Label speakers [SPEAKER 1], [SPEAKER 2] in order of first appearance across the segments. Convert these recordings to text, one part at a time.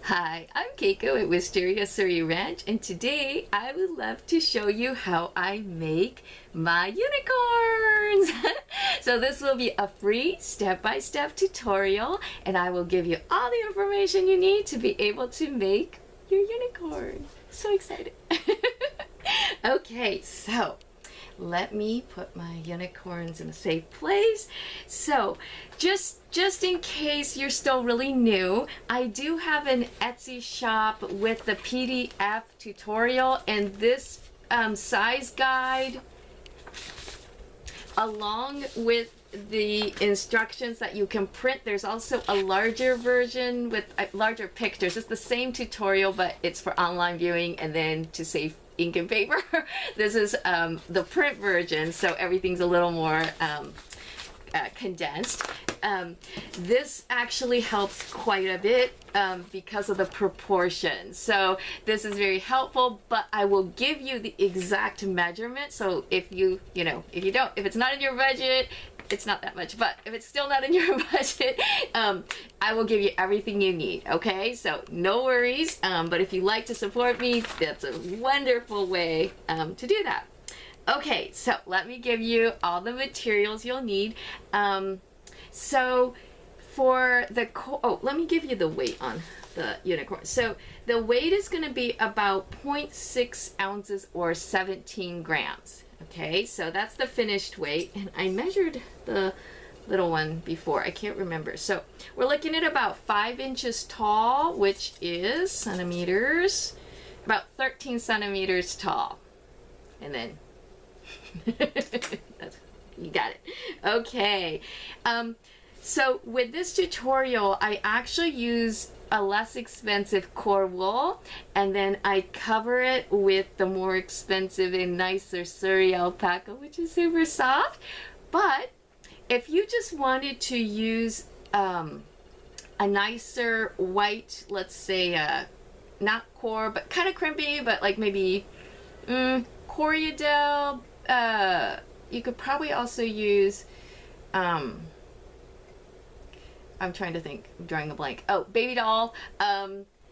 [SPEAKER 1] Hi, I'm Keiko at Wisteria Surrey Ranch, and today I would love to show you how I make my unicorns. So this will be a free step-by-step tutorial, and I will give you all the information you need to be able to make your unicorn. So excited. Okay, so let me put my unicorns in a safe place. So just in case you're still really new, I do have an Etsy shop with the PDF tutorial and this size guide along with the instructions that you can print. There's also a larger version with larger pictures. It's the same tutorial, but it's for online viewing and then to save ink and paper. This is the print version, so everything's a little more condensed. This actually helps quite a bit because of the proportions. So this is very helpful, but I will give you the exact measurement. So if if it's not in your budget, it's not that much, but if it's still not in your budget, I will give you everything you need, okay? So no worries, but if you like to support me, that's a wonderful way to do that. Okay, so let me give you all the materials you'll need. So for the let me give you the weight on the unicorn. So the weight is going to be about 0.6 ounces or 17 grams. Okay, so that's the finished weight, and I measured the little one before. I can't remember. So we're looking at about 5 inches tall, which is centimeters, about 13 centimeters tall. And then you got it. Okay. So with this tutorial, I actually use a less expensive core wool, and then I cover it with the more expensive and nicer Surrey alpaca, which is super soft. But if you just wanted to use a nicer white, let's say not core, but kind of crimpy, but like maybe Corriedale, you could probably also use I'm trying to think. I'm drawing a blank. Oh, baby doll.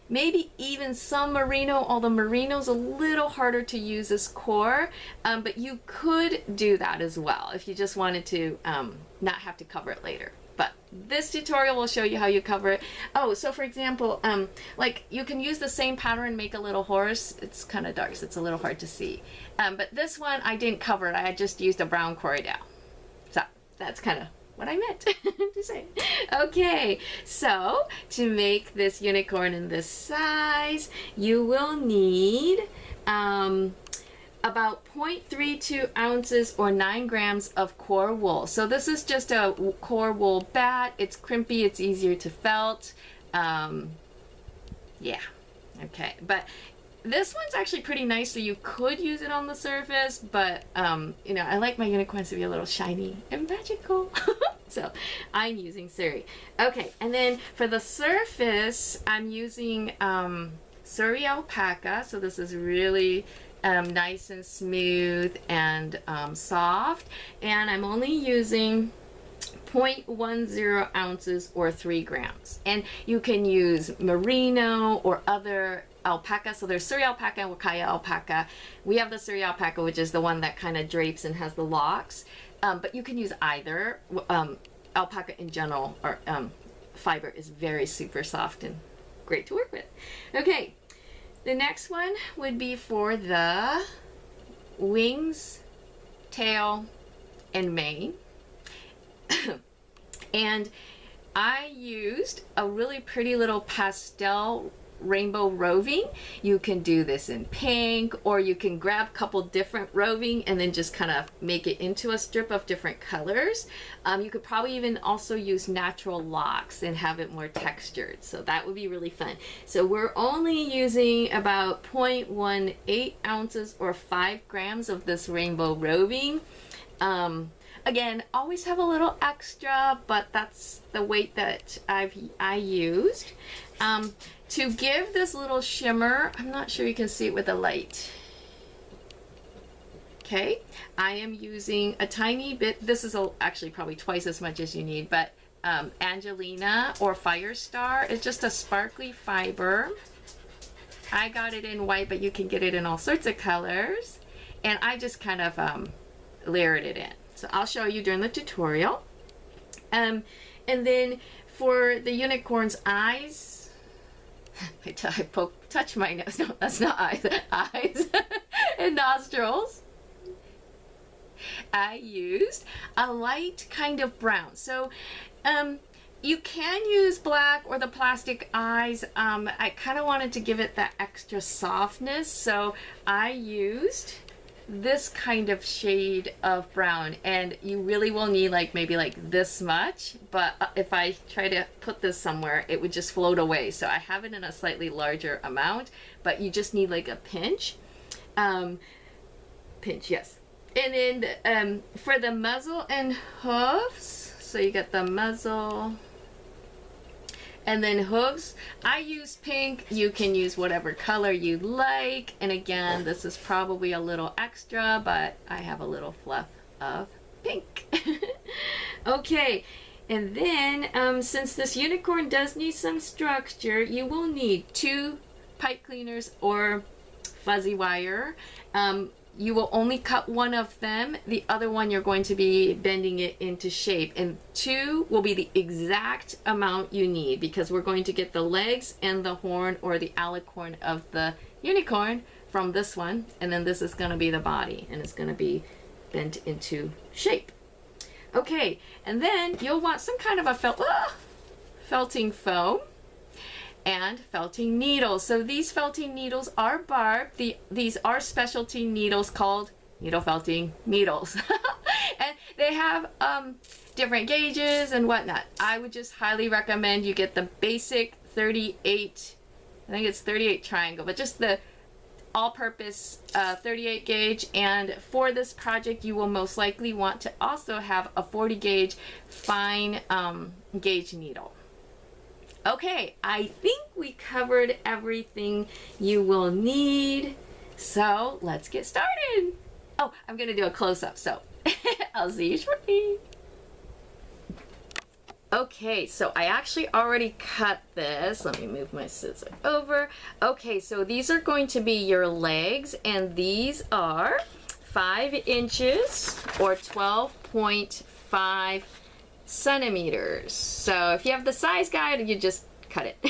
[SPEAKER 1] Maybe even some merino, although merino's a little harder to use as core. But you could do that as well if you just wanted to not have to cover it later. But this tutorial will show you how you cover it. Oh, so for example, like you can use the same pattern and make a little horse. It's kind of dark, so it's a little hard to see. But this one, I didn't cover it. I just used a brown Corriedale. So that's kind of what I meant to say. Okay, so to make this unicorn in this size, you will need about 0.32 ounces or 9 grams of core wool. So this is just a core wool bat. It's crimpy, it's easier to felt. Yeah, okay, but this one's actually pretty nice, so you could use it on the surface, but I like my unicorns to be a little shiny and magical. So I'm using Surrey. Okay, and then for the surface, I'm using Surrey alpaca. So this is really nice and smooth and soft. And I'm only using 0.10 ounces or 3 grams. And you can use merino or other alpaca. So there's Surrey alpaca and Wakaya alpaca. We have the Surrey alpaca, which is the one that kind of drapes and has the locks. But you can use either. Alpaca in general, or fiber, is very super soft and great to work with. Okay, the next one would be for the wings, tail, and mane. And I used a really pretty little pastel rainbow roving. You can do this in pink, or you can grab a couple different roving and then just kind of make it into a strip of different colors. You could probably even also use natural locks and have it more textured, so that would be really fun. So we're only using about 0.18 ounces or 5 grams of this rainbow roving. Again, always have a little extra, but that's the weight that I used. To give this little shimmer, I'm not sure you can see it with the light. Okay, I am using a tiny bit. This is actually probably twice as much as you need, but Angelina or Firestar. It's just a sparkly fiber. I got it in white, but you can get it in all sorts of colors. And I just kind of layered it in. So I'll show you during the tutorial. And then for the unicorn's eyes, I touch my nose. No, that's not eyes. Eyes and nostrils. I used a light kind of brown. So you can use black or the plastic eyes. I kind of wanted to give it that extra softness, so I used this kind of shade of brown, and you really will need like maybe like this much, but if I try to put this somewhere it would just float away, so I have it in a slightly larger amount, but you just need like a pinch. Pinch, yes. And then for the muzzle and hooves, so you get the muzzle and then hooves, I use pink. You can use whatever color you like. And again, this is probably a little extra, but I have a little fluff of pink. Okay, and then since this unicorn does need some structure, you will need 2 pipe cleaners or fuzzy wire. You will only cut one of them. The other one you're going to be bending it into shape, and 2 will be the exact amount you need because we're going to get the legs and the horn or the alicorn of the unicorn from this one, and then this is going to be the body and it's going to be bent into shape. Okay, and then you'll want some kind of a felting foam and felting needles. So these felting needles are barbed. These are specialty needles called needle felting needles. And they have different gauges and whatnot. I would just highly recommend you get the basic 38, I think it's 38 triangle, but just the all-purpose 38 gauge. And for this project you will most likely want to also have a 40 gauge fine gauge needle. Okay, I think we covered everything you will need, so let's get started. Oh, I'm gonna do a close-up, so I'll see you shortly. Okay, so I actually already cut this. Let me move my scissor over. Okay, so these are going to be your legs, and these are 5 inches or 12.5 centimeters. So if you have the size guide, you just cut it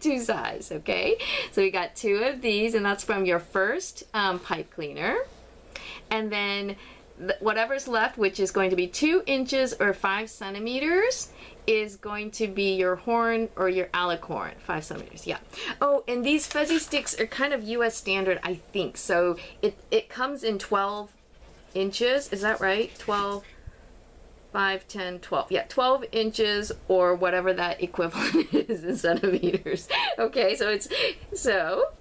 [SPEAKER 1] to size. Okay, so we got 2 of these, and that's from your first pipe cleaner, and then whatever's left, which is going to be 2 inches or 5 centimeters, is going to be your horn or your alicorn. 5 centimeters, yeah. Oh, and these fuzzy sticks are kind of US standard, I think. So it comes in 12 inches, is that right? 12, 5, 10, 12. Yeah, 12 inches or whatever that equivalent is in centimeters. Okay, so it's, so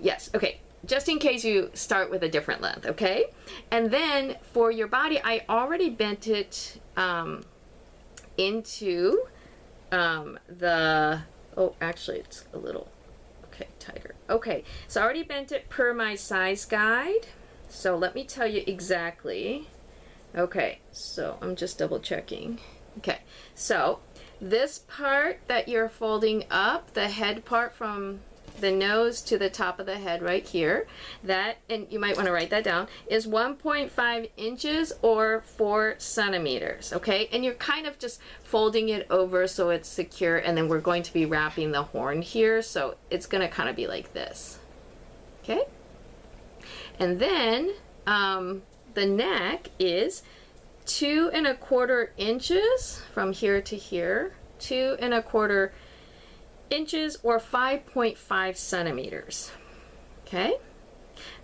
[SPEAKER 1] yes, okay. Just in case you start with a different length, okay? And then for your body, I already bent it into oh, actually it's a little, okay, tighter. Okay, so I already bent it per my size guide. So let me tell you exactly. Okay, so I'm just double checking. Okay, so this part that you're folding up, the head part from the nose to the top of the head right here, that, and you might want to write that down, is 1.5 inches or 4 centimeters, okay? And you're kind of just folding it over so it's secure, and then we're going to be wrapping the horn here, so it's going to kind of be like this, okay? And then the neck is 2 1/4 inches from here to here, 2 1/4 inches or 5.5 centimeters. Okay,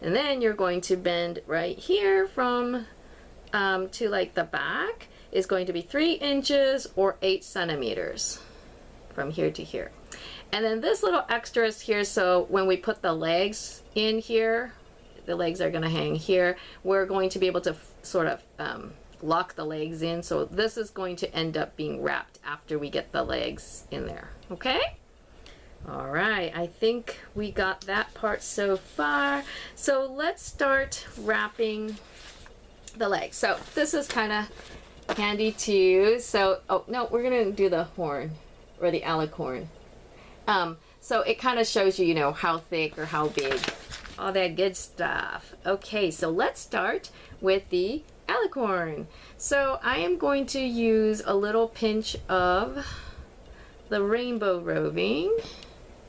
[SPEAKER 1] and then you're going to bend right here from to like the back is going to be 3 inches or 8 centimeters from here to here. And then this little extra is here, so when we put the legs in here, the legs are going to hang here, we're going to be able to sort of lock the legs in, so this is going to end up being wrapped after we get the legs in there. Okay, all right, I think we got that part so far, so let's start wrapping the legs. So this is kind of handy to use. So, oh no, we're gonna do the horn or the alicorn. So it kind of shows you, you know, how thick or how big, all that good stuff. Okay, so let's start with the alicorn. So I am going to use a little pinch of the rainbow roving.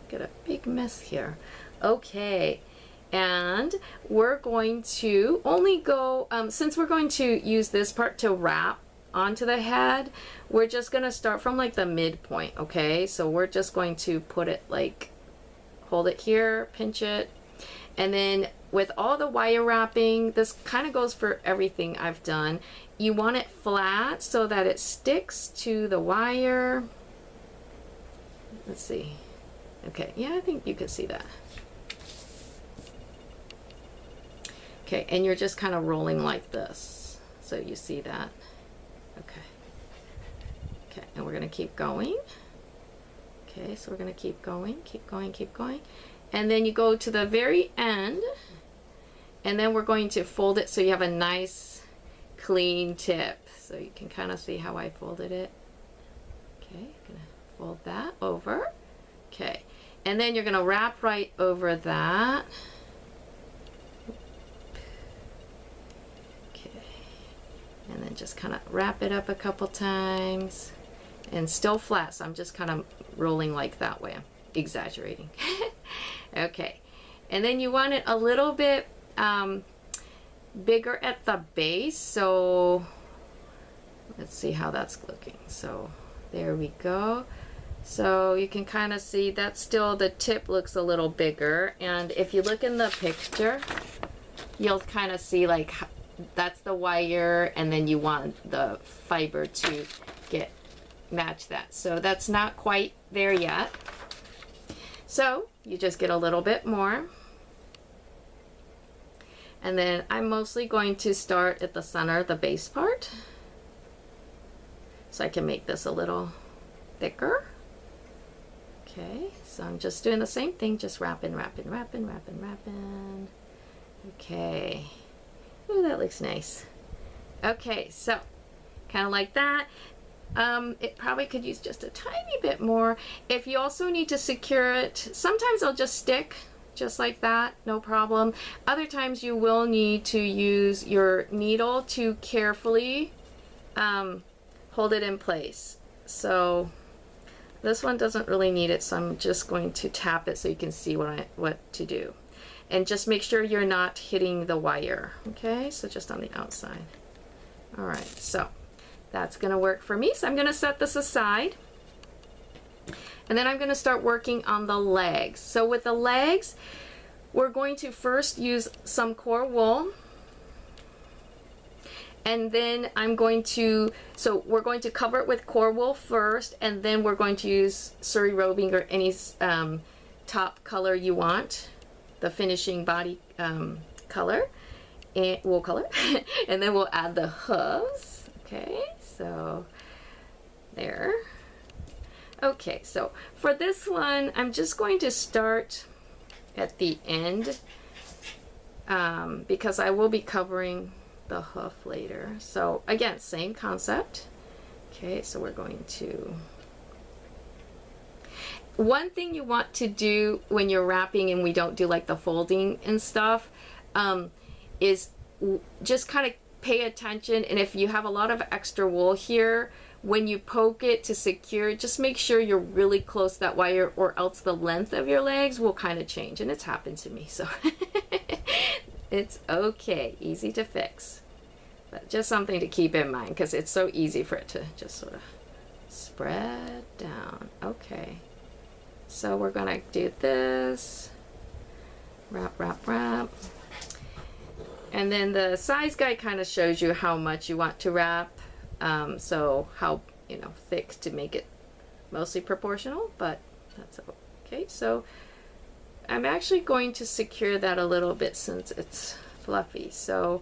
[SPEAKER 1] Got a big mess here. Okay, and we're going to only go, since we're going to use this part to wrap onto the head, we're just gonna start from like the midpoint, okay? So we're just going to put it like, hold it here, pinch it, and then with all the wire wrapping, this kind of goes for everything I've done, you want it flat so that it sticks to the wire. Let's see. Okay, yeah, I think you can see that. Okay, and you're just kind of rolling like this, so you see that. Okay. Okay, and we're gonna keep going. Okay, so we're gonna keep going, keep going, keep going. And then you go to the very end, and then we're going to fold it so you have a nice clean tip. So you can kind of see how I folded it. Okay, gonna fold that over. Okay, and then you're gonna wrap right over that. And then just kind of wrap it up a couple times, and still flat, so I'm just kind of rolling like that way. I'm exaggerating. Okay, and then you want it a little bit bigger at the base, so let's see how that's looking. So there we go. So you can kind of see that still the tip looks a little bigger, and if you look in the picture, you'll kind of see like that's the wire, and then you want the fiber to match that. So that's not quite there yet. So you just get a little bit more. And then I'm mostly going to start at the center, the base part. So I can make this a little thicker. Okay, so I'm just doing the same thing, just wrapping, wrapping, wrapping, wrapping, wrapping. Okay. Ooh, that looks nice. Okay, so kind of like that. It probably could use just a tiny bit more. If you also need to secure it, sometimes it'll just stick just like that, no problem. Other times you will need to use your needle to carefully hold it in place. So this one doesn't really need it, so I'm just going to tap it so you can see what to do. And just make sure you're not hitting the wire, okay? So just on the outside. All right, so that's gonna work for me. So I'm gonna set this aside. And then I'm gonna start working on the legs. So with the legs, we're going to first use some core wool. And then so we're going to cover it with core wool first, and then we're going to use Surrey roving or any top color you want, the finishing body color, and wool color. And then we'll add the hooves. Okay, so there. Okay, so for this one, I'm just going to start at the end because I will be covering the hoof later. So again, same concept. Okay, so we're going to... One thing you want to do when you're wrapping and we don't do like the folding and stuff is just kind of pay attention, and if you have a lot of extra wool here, when you poke it to secure, just make sure you're really close to that wire, or else the length of your legs will kind of change, and it's happened to me, so it's okay, easy to fix, but just something to keep in mind because it's so easy for it to just sort of spread down. Okay, so we're gonna do this, wrap, wrap, wrap. And then the size guide kind of shows you how much you want to wrap, so how, you know, thick to make it mostly proportional, but that's okay. So I'm actually going to secure that a little bit since it's fluffy. So,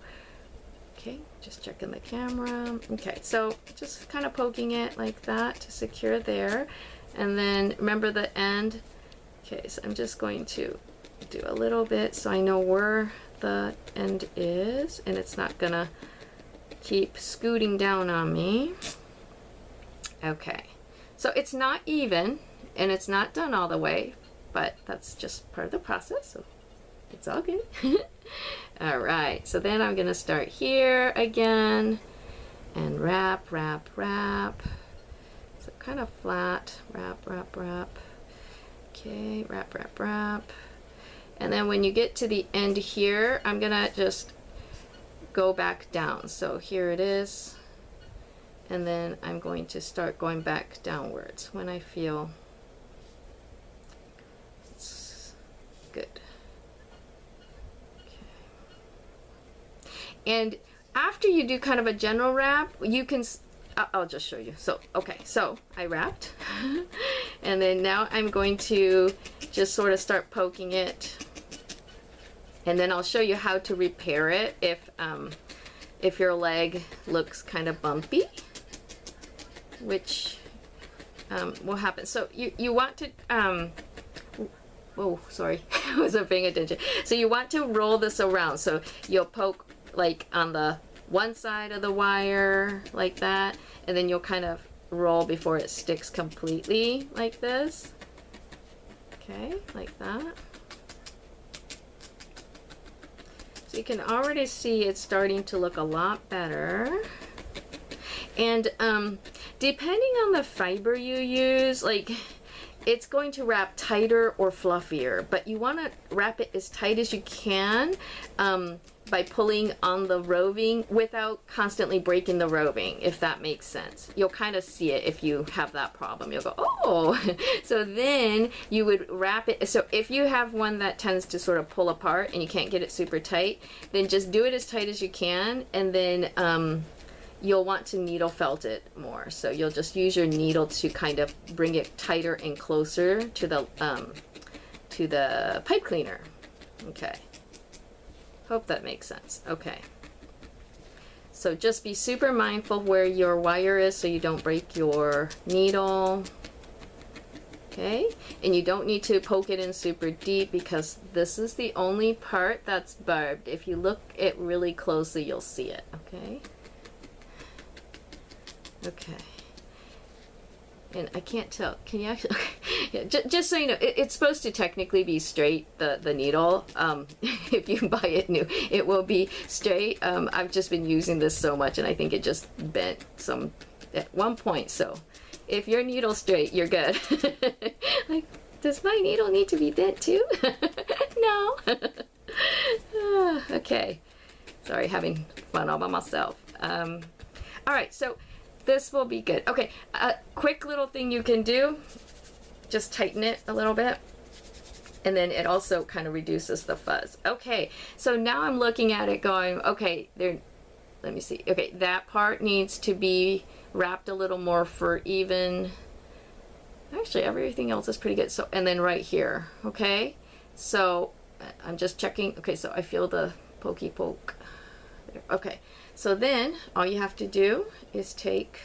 [SPEAKER 1] okay, just checking the camera. Okay, so just kind of poking it like that to secure there. And then remember the end. Okay, so I'm just going to do a little bit so I know where the end is, and it's not gonna keep scooting down on me. Okay, so it's not even and it's not done all the way, but that's just part of the process, so it's all good. All right, so then I'm gonna start here again and wrap, wrap, wrap. So kind of flat, wrap, wrap, wrap. Okay, wrap, wrap, wrap. And then when you get to the end here, I'm gonna just go back down. So here it is. And then I'm going to start going back downwards when I feel it's good. Okay. And after you do kind of a general wrap, you can, I'll just show you. So, okay, so I wrapped. And then now I'm going to just sort of start poking it. And then I'll show you how to repair it if your leg looks kind of bumpy, which will happen. So you want to, oh, sorry, I wasn't paying attention. So you want to roll this around. So you'll poke like on the one side of the wire like that, and then you'll kind of roll before it sticks completely like this. Okay, like that. So you can already see it's starting to look a lot better. And depending on the fiber you use, like it's going to wrap tighter or fluffier, but you want to wrap it as tight as you can by pulling on the roving without constantly breaking the roving, if that makes sense. You'll kind of see it if you have that problem. You'll go, oh, so then you would wrap it. So if you have one that tends to sort of pull apart and you can't get it super tight, then just do it as tight as you can, and then you'll want to needle felt it more. So you'll just use your needle to kind of bring it tighter and closer to the pipe cleaner. Okay. Hope that makes sense. Okay. So just be super mindful where your wire is so you don't break your needle. Okay. And you don't need to poke it in super deep because this is the only part that's barbed. If you look it really closely, you'll see it. Okay. Okay. And I can't tell. Can you actually? Okay. Yeah, just so you know, it's supposed to technically be straight. The needle. If you buy it new, it will be straight. I've just been using this so much, and I think it just bent some at one point. So, if your needle's straight, you're good. Like, does my needle need to be bent too? No. Okay. Sorry, having fun all by myself. All right, so. This will be good. Okay, a quick little thing you can do, just tighten it a little bit, and then it also kind of reduces the fuzz. Okay, so now I'm looking at it going, okay, there, let me see. Okay, that part needs to be wrapped a little more for even, actually everything else is pretty good. So, and then right here, okay? So I'm just checking, okay, so I feel the pokey poke there. Okay. So then all you have to do is take,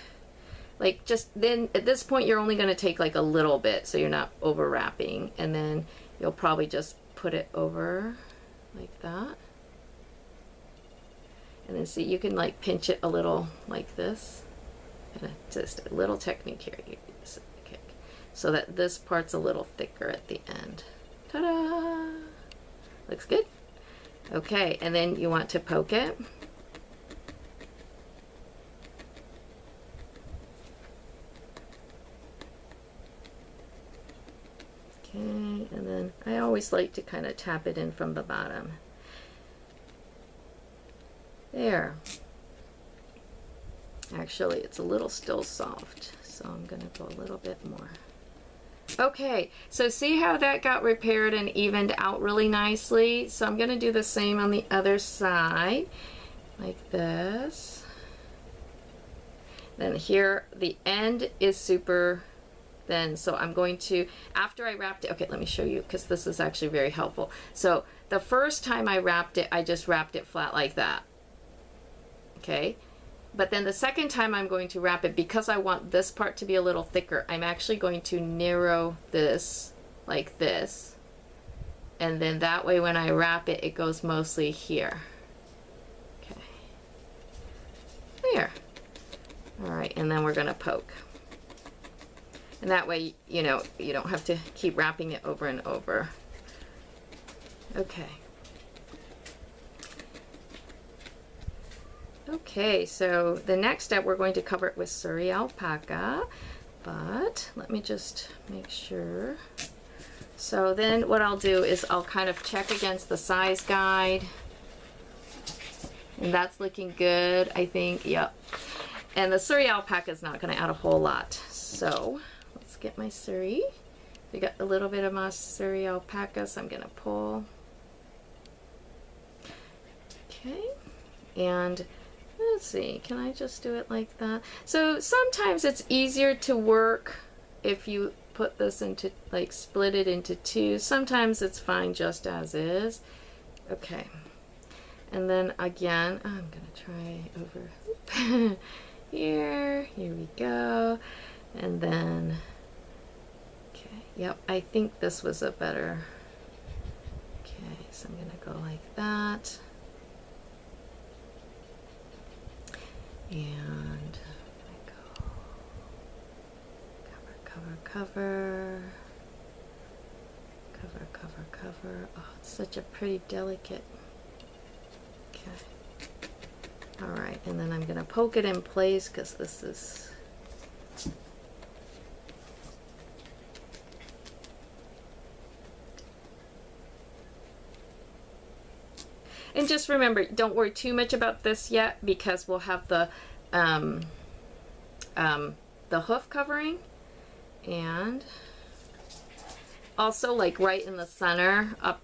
[SPEAKER 1] like, just then at this point you're only going to take like a little bit so you're not over wrapping, and then you'll probably just put it over like that. And then see, you can like pinch it a little like this. And just a little technique here. You just kick so that this part's a little thicker at the end. Ta-da! Looks good. Okay, and then you want to poke it. Okay, and then I always like to kind of tap it in from the bottom. There. Actually, it's a little still soft, so I'm going to go a little bit more. Okay, so see how that got repaired and evened out really nicely? So I'm going to do the same on the other side, like this. Then here, the end is super thin, so I'm going to, after I wrapped it, okay, let me show you, because this is actually very helpful. So the first time I wrapped it, I just wrapped it flat like that. Okay, but then the second time I'm going to wrap it, because I want this part to be a little thicker, I'm actually going to narrow this like this, and then that way when I wrap it, it goes mostly here. Okay. All right, and then we're gonna poke. And that way, you know, you don't have to keep wrapping it over and over. Okay. Okay, so the next step, we're going to cover it with Suri alpaca, but let me just make sure. So then what I'll do is I'll kind of check against the size guide. And that's looking good, I think, yep. And the Suri alpaca is not gonna add a whole lot. So let's get my Suri. We got a little bit of my Suri alpaca, so I'm gonna pull. Okay, and let's see, can I just do it like that? So sometimes it's easier to work if you put this into, like, split it into two. Sometimes it's fine just as is. Okay, and then again, I'm gonna try over here we go, and then, okay, yep, I think this was a better, okay, so I'm gonna go like that. And I go cover. Oh, it's such a pretty delicate. Okay. All right, and then I'm gonna poke it in place because this is. And just remember, don't worry too much about this yet because we'll have the hoof covering, and also like right in the center up,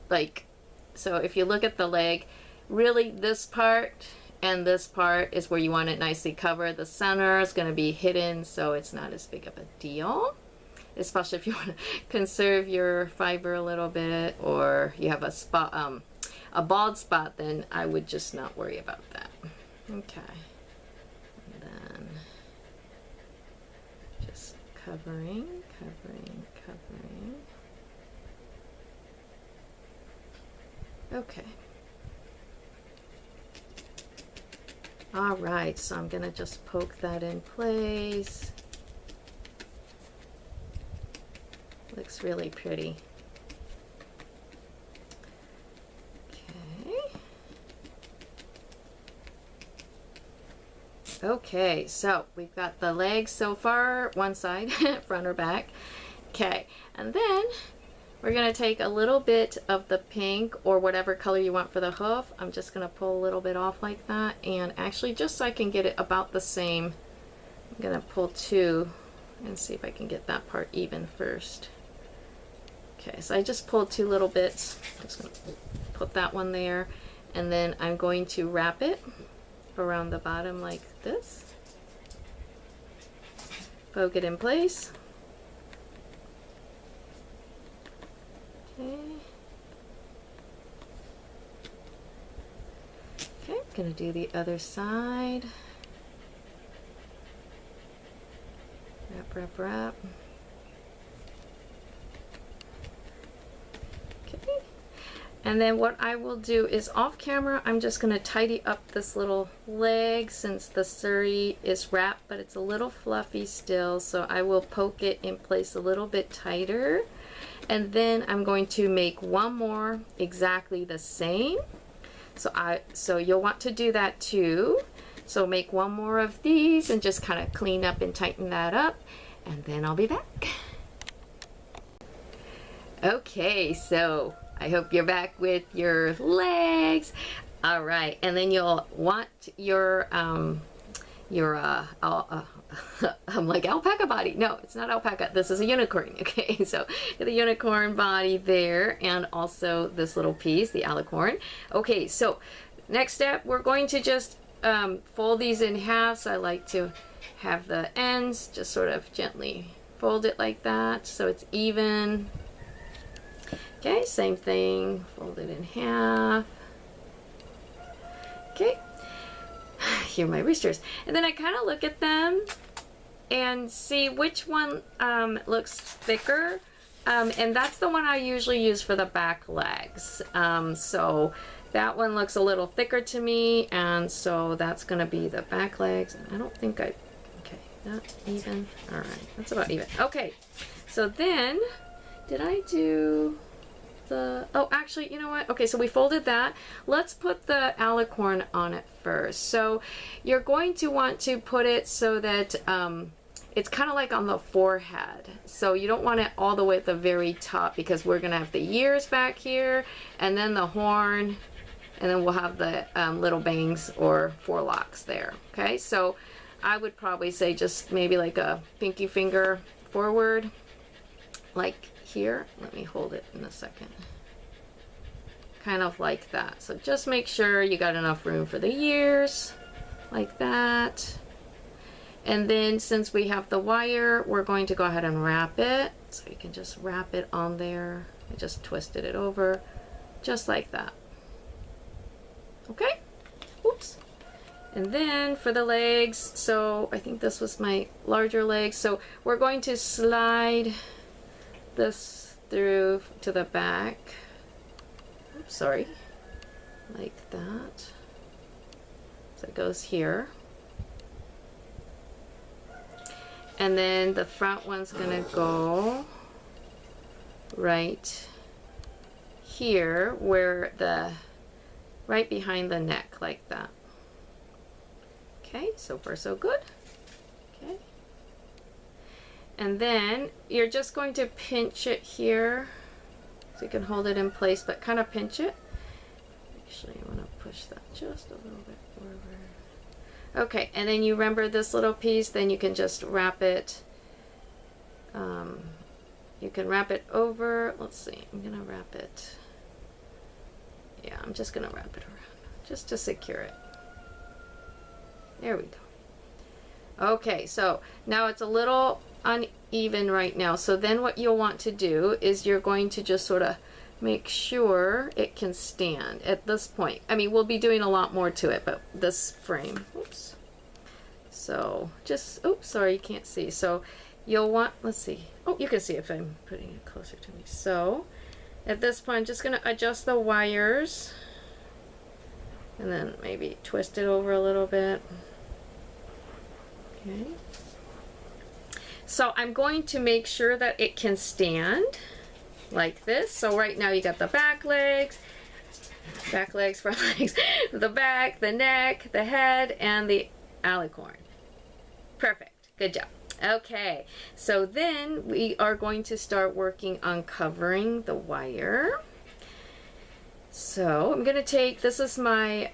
[SPEAKER 1] like, so if you look at the leg, really this part and this part is where you want it nicely covered. The center is going to be hidden, so it's not as big of a deal. Especially if you want to conserve your fiber a little bit, or you have a spot, a bald spot, then I would just not worry about that. Okay. And then just covering. Okay. All right, so I'm gonna just poke that in place. Looks really pretty. Okay, so we've got the legs so far, one side, front or back. Okay, and then we're gonna take a little bit of the pink or whatever color you want for the hoof. I'm just gonna pull a little bit off like that, and actually just so I can get it about the same, I'm gonna pull two and see if I can get that part even first. Okay, so I just pulled two little bits. I'm just gonna put that one there, and then I'm going to wrap it around the bottom like this. Poke it in place. Okay. Okay, I'm gonna do the other side. Wrap. Okay. And then what I will do is off camera, I'm just going to tidy up this little leg since the Suri is wrapped, but it's a little fluffy still, so I will poke it in place a little bit tighter. And then I'm going to make one more exactly the same. So you'll want to do that too. So make one more of these and just kind of clean up and tighten that up, and then I'll be back. Okay, so I hope you're back with your legs. All right, and then you'll want your I'm like alpaca body. No, it's not alpaca. This is a unicorn. Okay, so the unicorn body there, and also this little piece, the alicorn. Okay, so next step, we're going to just fold these in half. So I like to have the ends just sort of gently fold it like that so it's even. Okay, same thing, fold it in half. Okay, here are my roosters. And then I kind of look at them and see which one looks thicker. And that's the one I usually use for the back legs. So that one looks a little thicker to me, and so that's gonna be the back legs. I don't think okay, not even. All right, that's about even. Okay, so then, did I do the, oh, actually, you know what? Okay, so we folded that. Let's put the alicorn on it first. So you're going to want to put it so that it's kind of like on the forehead. So you don't want it all the way at the very top, because we're gonna have the ears back here, and then the horn, and then we'll have the little bangs or forelocks there. Okay, so I would probably say just maybe like a pinky finger forward, like here. Let me hold it in a second. Kind of like that. So just make sure you got enough room for the ears, like that. And then since we have the wire, we're going to go ahead and wrap it. So you can just wrap it on there. I just twisted it over, just like that. Okay? Oops. And then for the legs, so I think this was my larger leg. So we're going to slide this through to the back. Oops, sorry. Like that. So it goes here. And then the front one's gonna go right here, where right behind the neck, like that. Okay, so far so good. Okay. And then you're just going to pinch it here, so you can hold it in place, but kind of pinch it. Actually, I want to push that just a little bit forward. Okay, and then you remember this little piece, then you can just wrap it. You can wrap it over, let's see, I'm gonna wrap it. Yeah, I'm just gonna wrap it around, just to secure it. There we go. Okay, so now it's a little uneven right now. So then what you'll want to do is you're going to just sort of make sure it can stand at this point. I mean, we'll be doing a lot more to it, but this frame, oops. So just, oops, sorry, you can't see. So you'll want, let's see. Oh, you can see if I'm putting it closer to me. So at this point, I'm just gonna adjust the wires and then maybe twist it over a little bit. Okay. So I'm going to make sure that it can stand like this. So right now you got the back legs, front legs, the back, the neck, the head, and the alicorn. Perfect. Good job. Okay, so then we are going to start working on covering the wire. So I'm going to take, this is my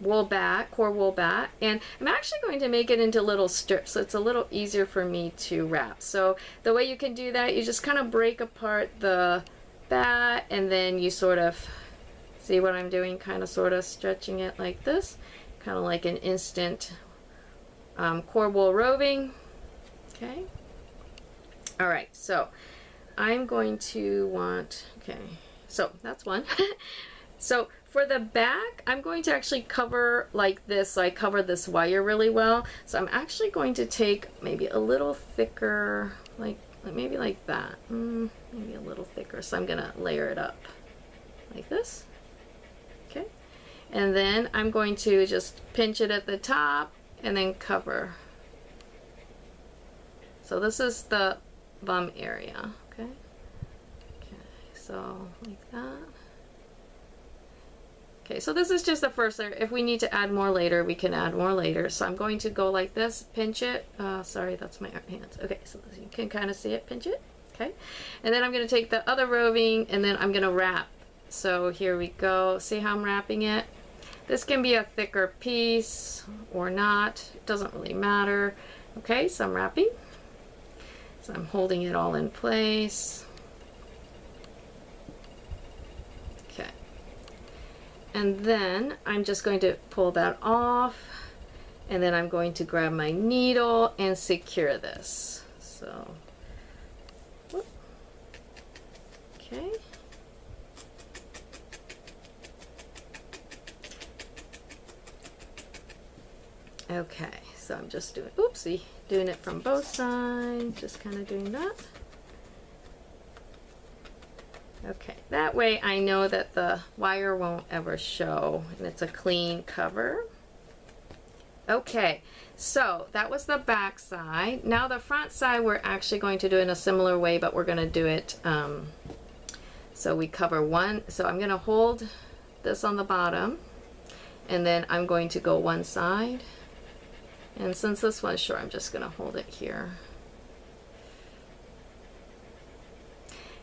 [SPEAKER 1] wool bat, core wool bat, and I'm actually going to make it into little strips, so it's a little easier for me to wrap. So the way you can do that, you just kind of break apart the bat, and then you sort of, see what I'm doing, kind of sort of stretching it like this, kind of like an instant core wool roving. Okay. All right, so I'm going to want, okay, so that's one. So for the back, I'm going to actually cover like this, so I cover this wire really well. So I'm actually going to take maybe a little thicker, like maybe like that, maybe a little thicker. So I'm gonna layer it up like this, okay? And then I'm going to just pinch it at the top and then cover. So this is the bum area, okay? Okay, so like that. Okay, so this is just the first layer. If we need to add more later, we can add more later. So I'm going to go like this, pinch it. Sorry, that's my hands. Okay, so you can kind of see it, pinch it. Okay, and then I'm going to take the other roving and then I'm going to wrap. So here we go. See how I'm wrapping it? This can be a thicker piece or not. It doesn't really matter. Okay, so I'm wrapping. So I'm holding it all in place. Okay. And then I'm just going to pull that off, and then I'm going to grab my needle and secure this. So, whoop. Okay. Okay, so I'm just doing, oopsie, doing it from both sides, just kind of doing that. Okay, that way I know that the wire won't ever show and it's a clean cover. Okay, so that was the back side. Now the front side we're actually going to do in a similar way, but we're going to do it so we cover one. So I'm going to hold this on the bottom and then I'm going to go one side. And since this one's short, I'm just going to hold it here.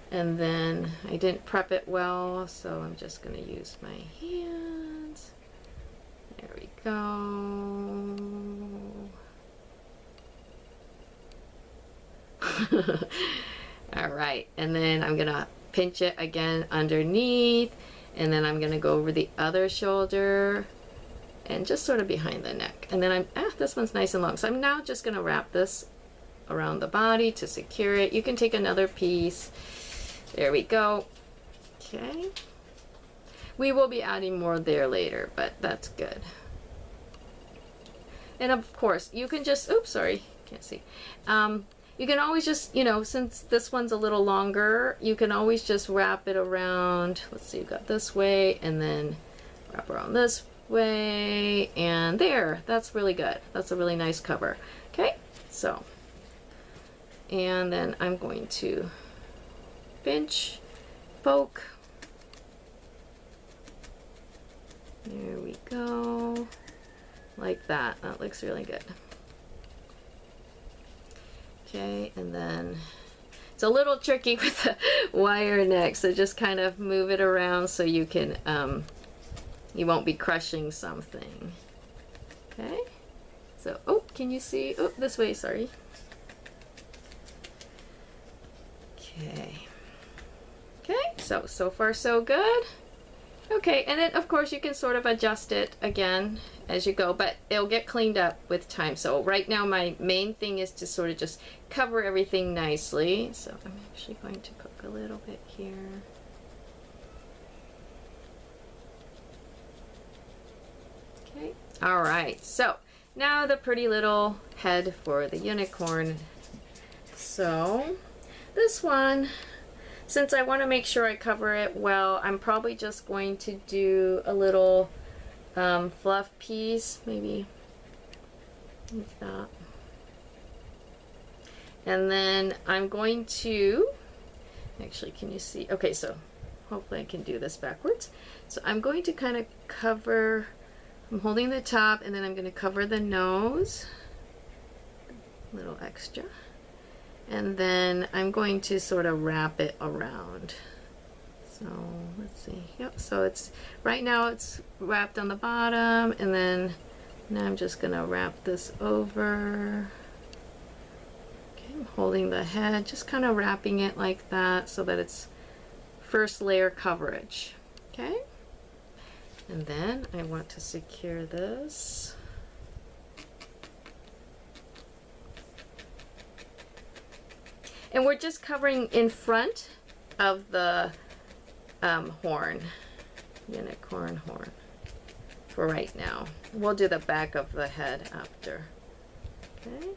[SPEAKER 1] And then I didn't prep it well, so I'm just going to use my hands. There we go. All right, and then I'm going to pinch it again underneath, and then I'm going to go over the other shoulder and just sort of behind the neck. And then this one's nice and long. So I'm now just going to wrap this around the body to secure it. You can take another piece. There we go. Okay. We will be adding more there later, but that's good. And of course, you can just, oops, sorry, can't see. You can always just, you know, since this one's a little longer, you can always just wrap it around. Let's see, you got this way, and then wrap around this way, and there. That's really good. That's a really nice cover. Okay, so, and then I'm going to pinch, poke. There we go. Like that. That looks really good. Okay, and then it's a little tricky with the wire neck, so just kind of move it around so you can, you won't be crushing something. Okay, so, oh, can you see? Oh, this way, sorry. Okay. Okay, so far so good. Okay, and then of course you can sort of adjust it again as you go, but it'll get cleaned up with time. So right now my main thing is to sort of just cover everything nicely. So I'm actually going to cook a little bit here. Okay, all right, so now the pretty little head for the unicorn. So this one, since I want to make sure I cover it well, I'm probably just going to do a little fluff piece, maybe like that. And then I'm going to, actually, can you see? Okay, so hopefully I can do this backwards. So I'm going to kind of cover, I'm holding the top, and then I'm going to cover the nose, a little extra. And then I'm going to sort of wrap it around. So let's see. Yep, so it's right now it's wrapped on the bottom, and then now I'm just gonna wrap this over. Okay, I'm holding the head, just kind of wrapping it like that so that it's first layer coverage. Okay, and then I want to secure this. And we're just covering in front of the horn, unicorn horn, for right now. We'll do the back of the head after. Okay.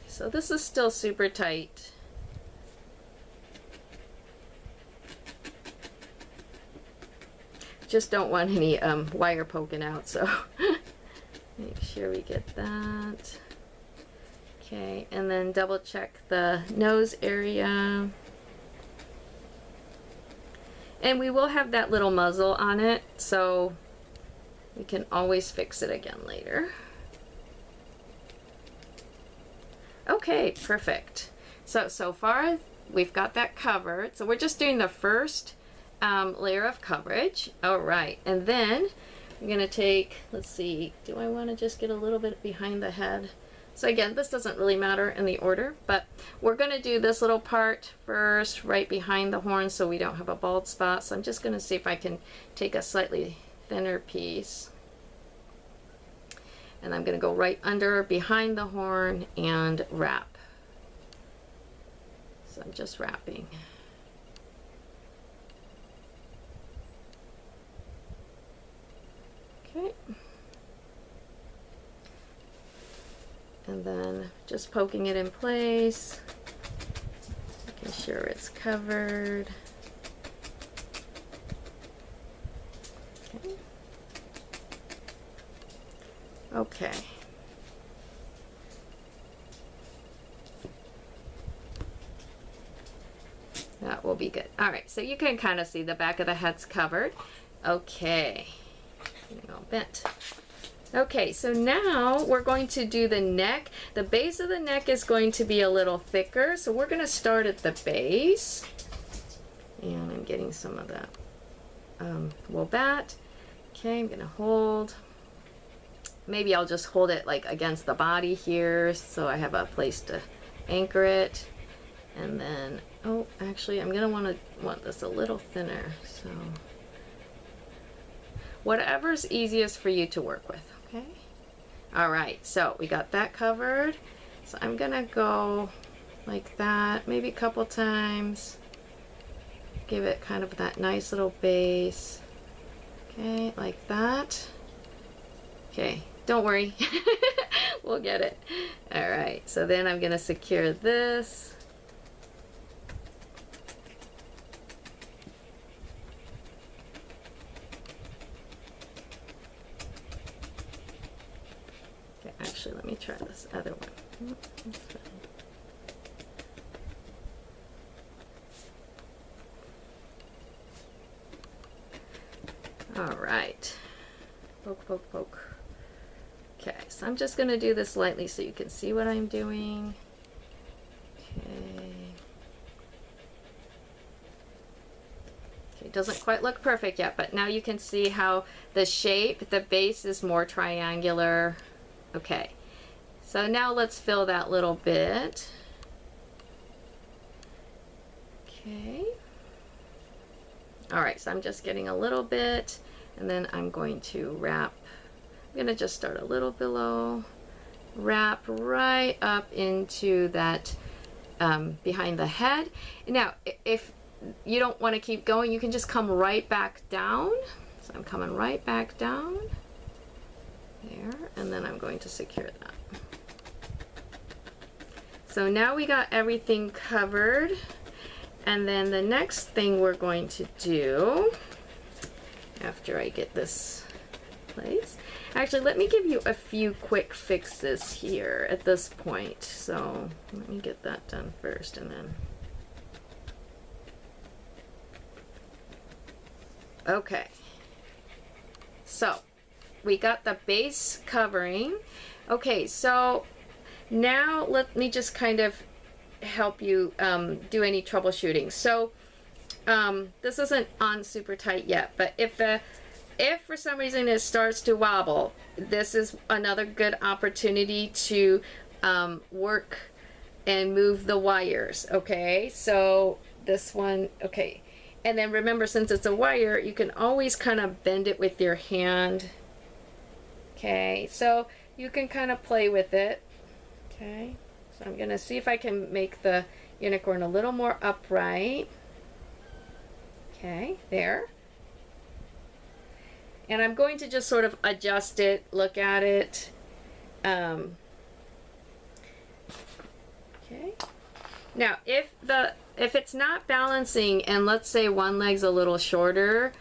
[SPEAKER 1] So this is still super tight. Just don't want any wire poking out, so make sure we get that. Okay, and then double check the nose area. And we will have that little muzzle on it, so we can always fix it again later. Okay, perfect. So far we've got that covered. So we're just doing the first layer of coverage. All right, and then I'm gonna take, let's see, do I wanna just get a little bit behind the head? So again, this doesn't really matter in the order, but we're going to do this little part first, right behind the horn, so we don't have a bald spot. So I'm just going to see if I can take a slightly thinner piece. And I'm going to go right under, behind the horn, and wrap. So I'm just wrapping. Okay. And then just poking it in place. You Make sure it's covered. Okay. Okay. That will be good. All right, so you can kind of see the back of the head's covered. Okay, getting all bent. Okay, so now we're going to do the neck. The base of the neck is going to be a little thicker, so we're going to start at the base. And I'm getting some of that wool bat. Okay, I'm going to hold. Maybe I'll just hold it like against the body here so I have a place to anchor it. And then, oh, actually I'm going to want this a little thinner. So whatever's easiest for you to work with, okay? All right, so we got that covered. So I'm going to go like that, maybe a couple times. Give it kind of that nice little base. Okay, like that. Okay, don't worry. We'll get it. All right, so then I'm going to secure this. Okay, actually, let me try this other one. All right. Poke, poke, poke. Okay, so I'm just going to do this lightly so you can see what I'm doing. Okay. Okay, doesn't quite look perfect yet, but now you can see how the shape, the base is more triangular. Okay, so now let's fill that little bit. Okay. All right, so I'm just getting a little bit, and then I'm going to wrap. I'm going to just start a little below, wrap right up into that behind the head. Now, if you don't want to keep going, you can just come right back down. So I'm coming right back down there, and then I'm going to secure that. So now we got everything covered. And then the next thing we're going to do, after I get this place, actually let me give you a few quick fixes here at this point. So let me get that done first, and then. Okay. So we got the base covering. Okay, so now let me just kind of help you do any troubleshooting. So this isn't on super tight yet, but if for some reason it starts to wobble, this is another good opportunity to work and move the wires. Okay, so this one, okay, and then remember, since it's a wire, you can always kind of bend it with your hand. Okay, so you can kind of play with it. Okay. So I'm going to see if I can make the unicorn a little more upright. Okay, there. And I'm going to just sort of adjust it, look at it. Okay. Now, if it's not balancing, and let's say one leg's a little shorter,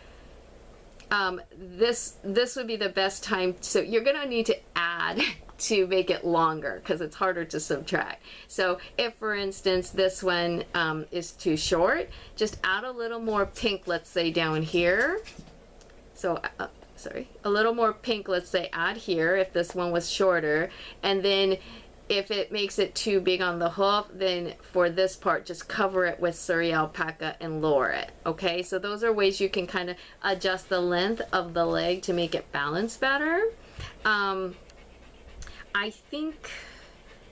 [SPEAKER 1] this would be the best time. So you're going to need to add to make it longer because it's harder to subtract. So if, for instance, this one is too short, just add a little more pink, let's say down here. So sorry, a little more pink, let's say add here if this one was shorter, and then if it makes it too big on the hoof, then for this part just cover it with Surrey alpaca and lower it. Okay, so those are ways you can kind of adjust the length of the leg to make it balance better. I think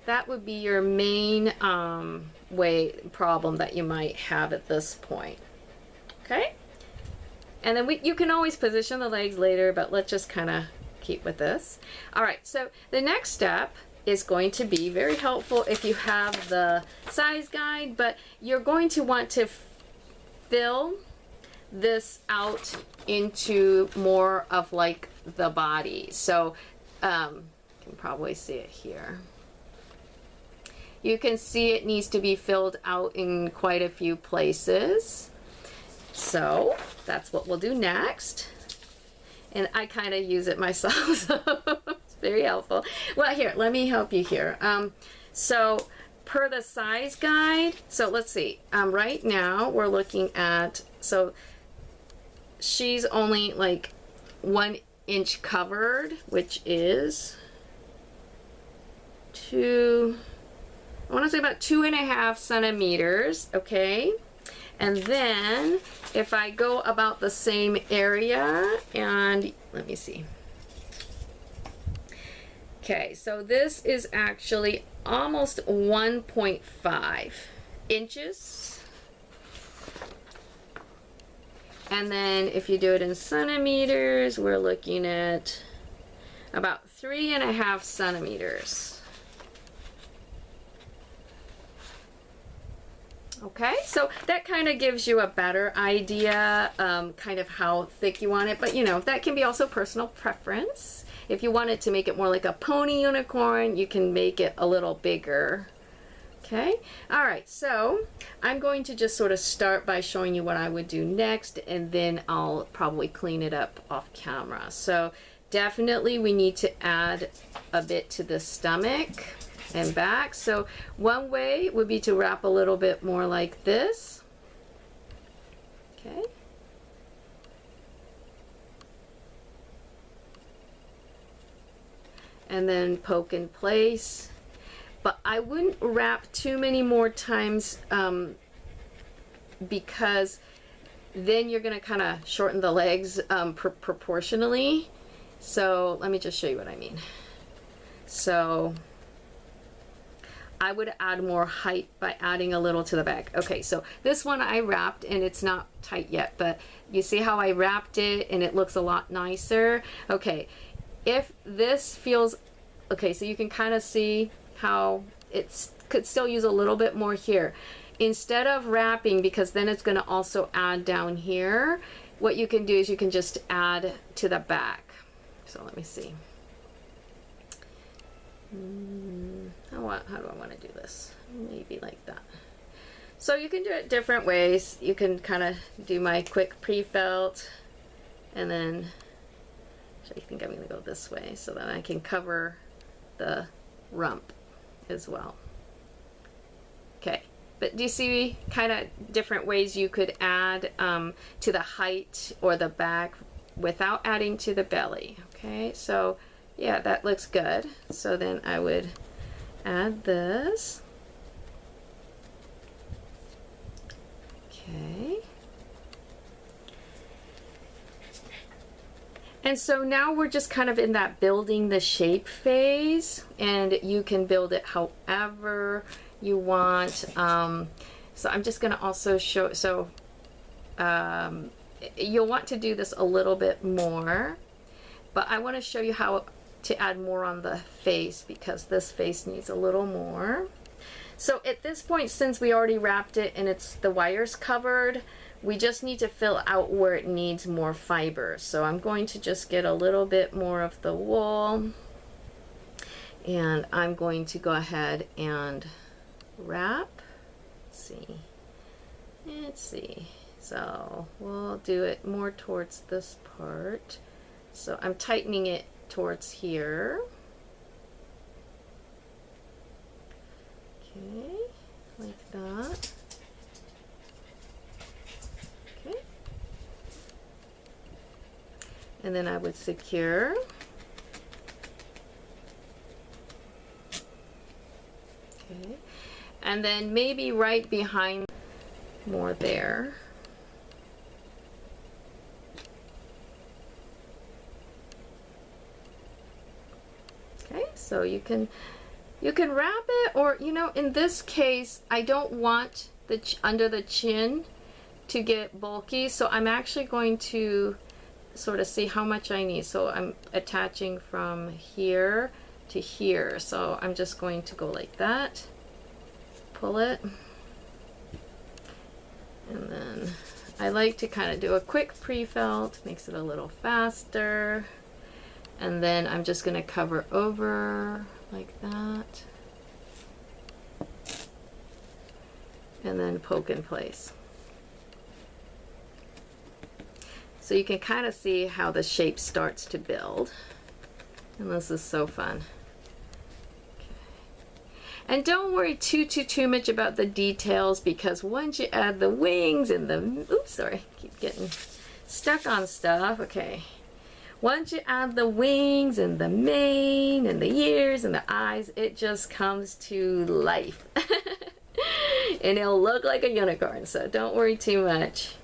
[SPEAKER 1] that would be your main problem that you might have at this point. Okay, and then you can always position the legs later, but let's just kind of keep with this. All right, so the next step is going to be very helpful if you have the size guide, but you're going to want to fill this out into more of like the body. So you can probably see it here. you can see it needs to be filled out in quite a few places. So that's what we'll do next. And I kind of use it myself, so it's very helpful. Well, here, let me help you here. So per the size guide, so let's see. Right now we're looking at, so she's only like 1 inch covered, which is I want to say about 2.5 centimeters, okay? And then if I go about the same area, and let me see. Okay, so this is actually almost 1.5 inches. And then if you do it in centimeters, we're looking at about 3.5 centimeters. Okay, so that kind of gives you a better idea, kind of how thick you want it, but you know, that can be also personal preference. If you wanted to make it more like a pony unicorn, you can make it a little bigger. Okay, all right, so I'm going to just sort of start by showing you what I would do next, and then I'll probably clean it up off camera. So definitely we need to add a bit to the stomach and back. So one way would be to wrap a little bit more like this. Okay. And then poke in place. But I wouldn't wrap too many more times because then you're going to kind of shorten the legs proportionally. So let me just show you what I mean. So I would add more height by adding a little to the back. Okay, so this one I wrapped and it's not tight yet, but you see how I wrapped it and it looks a lot nicer. Okay, if this feels, okay, so you can kind of see how it could still use a little bit more here. Instead of wrapping, because then it's going to also add down here, what you can do is you can just add to the back. So let me see. How do I want to do this? Maybe like that. So you can do it different ways. You can kind of do my quick pre-felt, and then I think I'm going to go this way so that I can cover the rump as well. Okay, but do you see kind of different ways you could add to the height or the back without adding to the belly? Okay, so yeah, that looks good. So then I would add this. Okay. And so now we're just kind of in that building the shape phase, and you can build it however you want. So I'm just going to also show, so you'll want to do this a little bit more, but I want to show you how to add more on the face, because this face needs a little more. So at this point, since we already wrapped it and it's the wires covered, we just need to fill out where it needs more fiber. So I'm going to just get a little bit more of the wool, and I'm going to go ahead and wrap. Let's see. So we'll do it more towards this part. So I'm tightening it towards here. Okay, like that. Okay. And then I would secure. Okay. And then maybe right behind more there. Okay, so you can wrap it, or you know, in this case I don't want the under the chin to get bulky, so I'm actually going to sort of see how much I need. So I'm attaching from here to here, so I'm just going to go like that, pull it, and then I like to kind of do a quick pre-felt, makes it a little faster, and then I'm just going to cover over like that. and then poke in place. So you can kind of see how the shape starts to build. And this is so fun. Okay. And don't worry too much about the details, because once you add the wings and the, oops, sorry, keep getting stuck on stuff. Okay. Once you add the wings and the mane and the ears and the eyes, it just comes to life. And it'll look like a unicorn, so don't worry too much.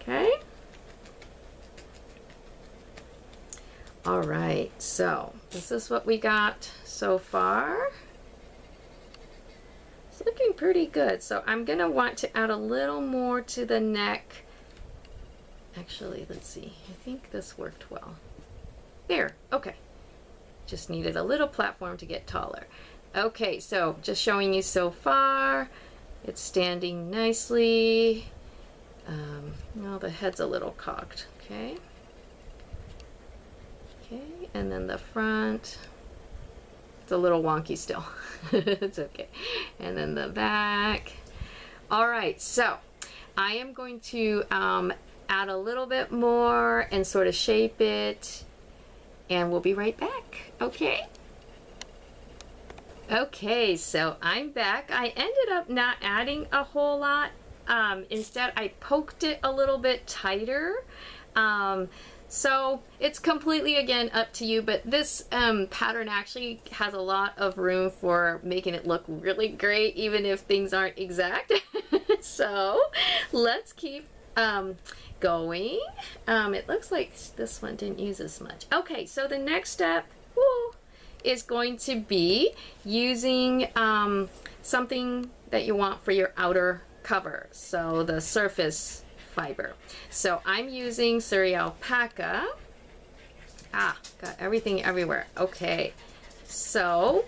[SPEAKER 1] Okay? All right, so this is what we got so far. It's looking pretty good. So I'm gonna want to add a little more to the neck. Actually, let's see. I think this worked well. There, okay. Just needed a little platform to get taller. Okay, so just showing you so far. It's standing nicely. Well, the head's a little cocked, okay? Okay, and then the front. It's a little wonky still. It's okay. And then the back. All right, so I am going to add a little bit more and sort of shape it, and we'll be right back, okay? Okay, so I'm back. I ended up not adding a whole lot. Instead, I poked it a little bit tighter. So it's completely, again, up to you, but this pattern actually has a lot of room for making it look really great, even if things aren't exact. So let's keep going. It looks like this one didn't use as much. Okay, so the next step is going to be using something that you want for your outer cover, so the surface fiber. So I'm using Suri alpaca. Got everything everywhere. Okay, so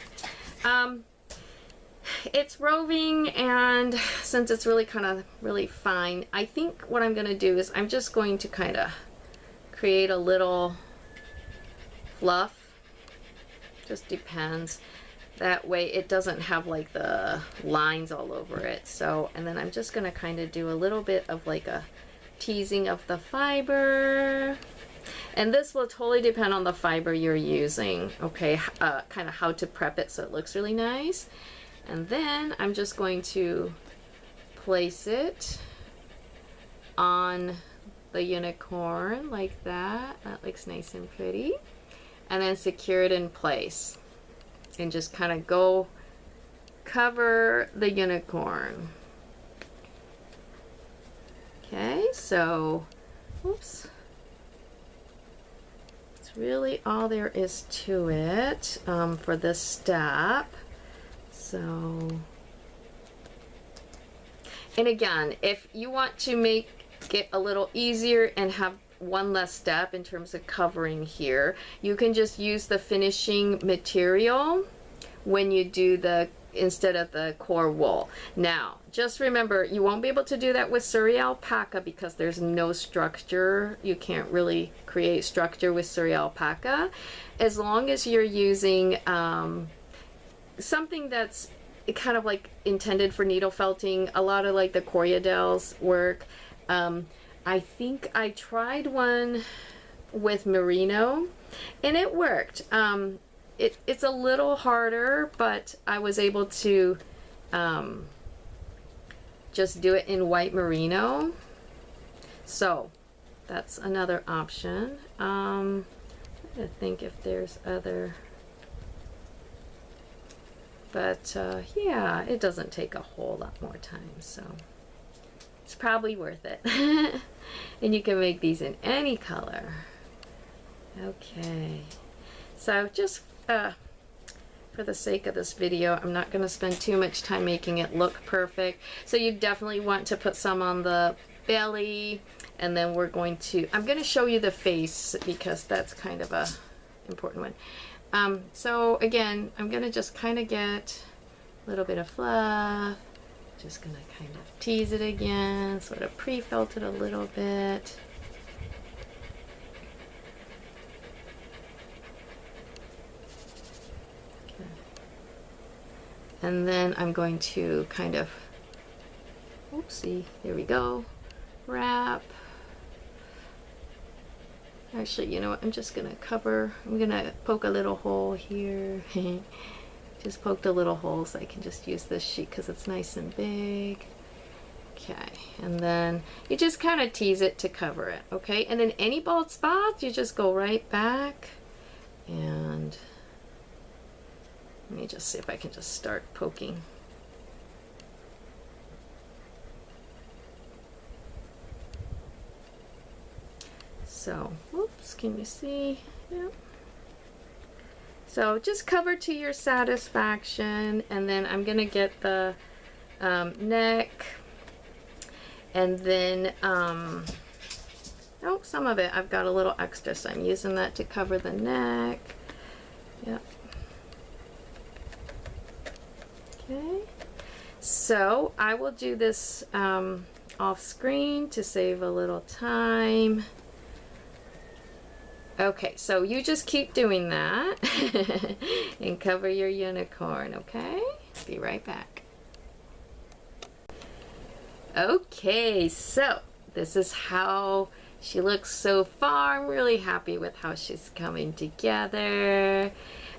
[SPEAKER 1] it's roving, and since it's really really fine, I think what I'm gonna do is I'm just going to kind of create a little fluff. Just depends. That way it doesn't have like the lines all over it. So, and then I'm just gonna kind of do a little bit of like a teasing of the fiber. And this will totally depend on the fiber you're using, okay? Kind of how to prep it so it looks really nice. And then I'm just going to place it on the unicorn like that. That looks nice and pretty. And then secure it in place. And just kind of go cover the unicorn. Okay, so, oops. It's really all there is to it for this step. So, and again, if you want to make it a little easier and have one less step in terms of covering here, you can just use the finishing material when you do the, instead of the core wool. Now, just remember, you won't be able to do that with Suri alpaca because there's no structure. You can't really create structure with Suri alpaca. As long as you're using something that's kind of like intended for needle felting, a lot of like the Corriedale's work. I think I tried one with merino and it worked. It's a little harder, but I was able to just do it in white merino. So that's another option. I'm trying to think if there's other, but yeah, it doesn't take a whole lot more time, so it's probably worth it. And you can make these in any color. Okay, so just for the sake of this video, I'm not going to spend too much time making it look perfect. So you definitely want to put some on the belly, and then we're going to, I'm going to show you the face because that's kind of a important one. So again, I'm going to just kind of get a little bit of fluff. Just going to kind of tease it again, sort of pre-felt it a little bit. And then I'm going to kind of Oopsie, there we go. Wrap. Actually, you know what, I'm just gonna poke a little hole here. Just poked a little hole so I can just use this sheet because it's nice and big. Okay, and then you just kind of tease it to cover it, okay? And then any bald spots, you just go right back. And let me just see if I can just start poking. So, whoops, can you see? Yep. So just cover to your satisfaction, and then I'm gonna get the neck, and then oh, some of it I've got a little extra, so I'm using that to cover the neck. Yep. Okay, so I will do this off screen to save a little time. Okay, so you just keep doing that and cover your unicorn, okay? Be right back. Okay, so this is how she looks so far. I'm really happy with how she's coming together.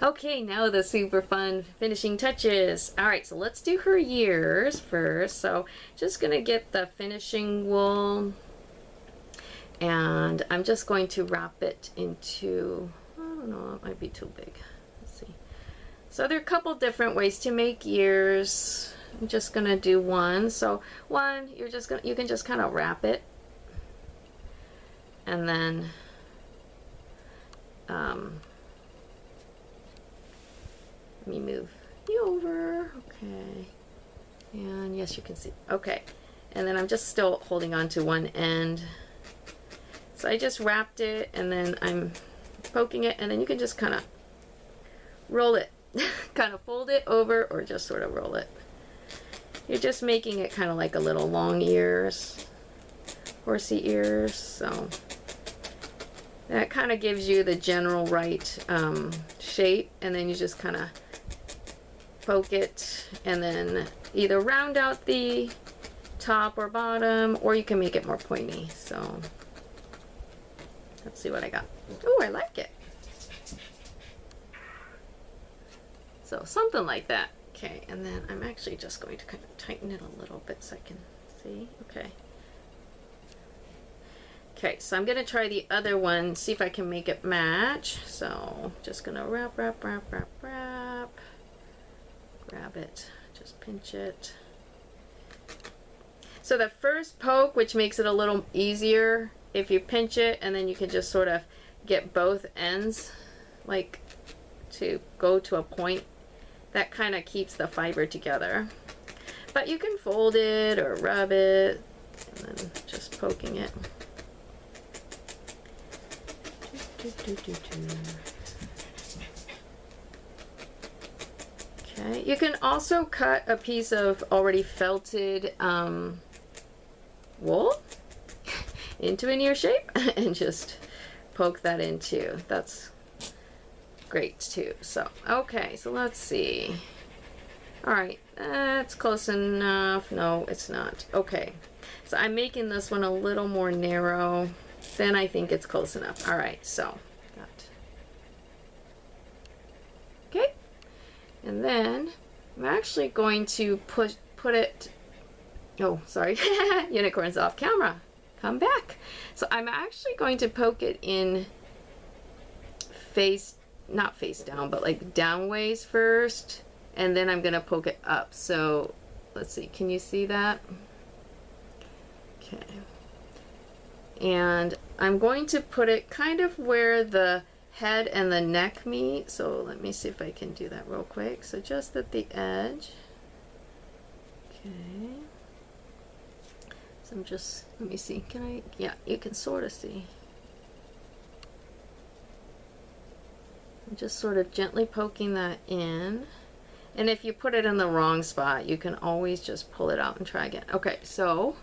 [SPEAKER 1] Okay, now the super fun finishing touches. All right, so let's do her ears first. So just gonna get the finishing wool, and I'm just going to wrap it into, I don't know, it might be too big. Let's see. So there are a couple different ways to make ears. I'm just gonna do one. So one, you can just kind of wrap it, and then let me move you over. Okay, and yes, you can see. Okay, and then I'm just still holding on to one end. So I just wrapped it, and then I'm poking it, and then you can just kind of roll it, kind of fold it over, or just sort of roll it. You're just making it kind of like a little long ears, horsey ears. So that kind of gives you the general right shape, and then you just kind of poke it, and then either round out the top or bottom, or you can make it more pointy. So let's see what I got. Oh, I like it. So something like that. Okay, and then I'm actually just going to kind of tighten it a little bit so I can see. Okay. Okay, so I'm gonna try the other one, see if I can make it match. So just gonna wrap, wrap, wrap, wrap, wrap. Grab it, just pinch it. So the first poke, which makes it a little easier, if you pinch it, and then you can just sort of get both ends like to go to a point, that kind of keeps the fiber together. But you can fold it or rub it, and then just poking it. Okay, you can also cut a piece of already felted wool into an ear shape and just poke that in too. That's great too. So okay, so let's see. All right, that's close enough. No, it's not. Okay, so I'm making this one a little more narrow. Then I think it's close enough. All right, so that. Okay, and then I'm actually going to put it. Oh, sorry, unicorn's off camera. Come back. So I'm actually going to poke it in not face down, but like down ways first, and then I'm gonna poke it up. So let's see, can you see that? Okay. And I'm going to put it kind of where the head and the neck meet. So let me see if I can do that real quick. So just at the edge. Okay. So I'm just, let me see, can I, yeah, you can sort of see. I'm just sort of gently poking that in. And if you put it in the wrong spot, you can always just pull it out and try again. Okay, so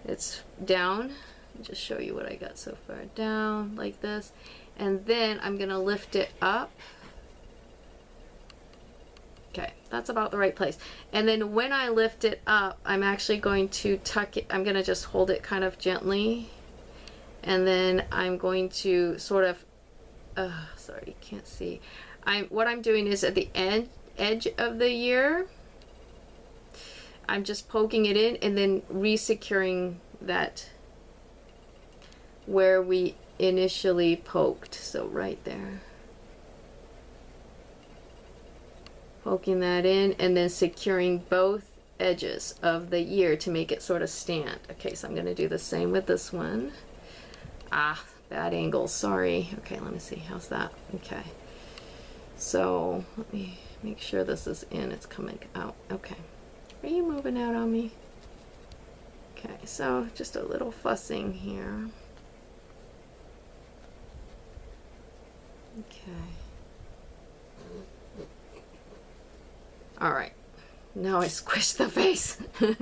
[SPEAKER 1] it's down. I'll just show you what I got so far. Down like this. And then I'm gonna lift it up. Okay, that's about the right place. And then when I lift it up, I'm actually going to tuck it. I'm going to just hold it kind of gently. And then I'm going to sort of, sorry, you can't see. What I'm doing is at the edge of the ear, I'm just poking it in and then re-securing that where we initially poked. So right there. Poking that in and then securing both edges of the ear to make it sort of stand. Okay, so I'm going to do the same with this one. Ah, bad angle, sorry. Okay, let me see, how's that? Okay, so let me make sure this is in, it's coming out. Okay, are you moving out on me? Okay, so just a little fussing here. Okay. All right, now I squished the face. Come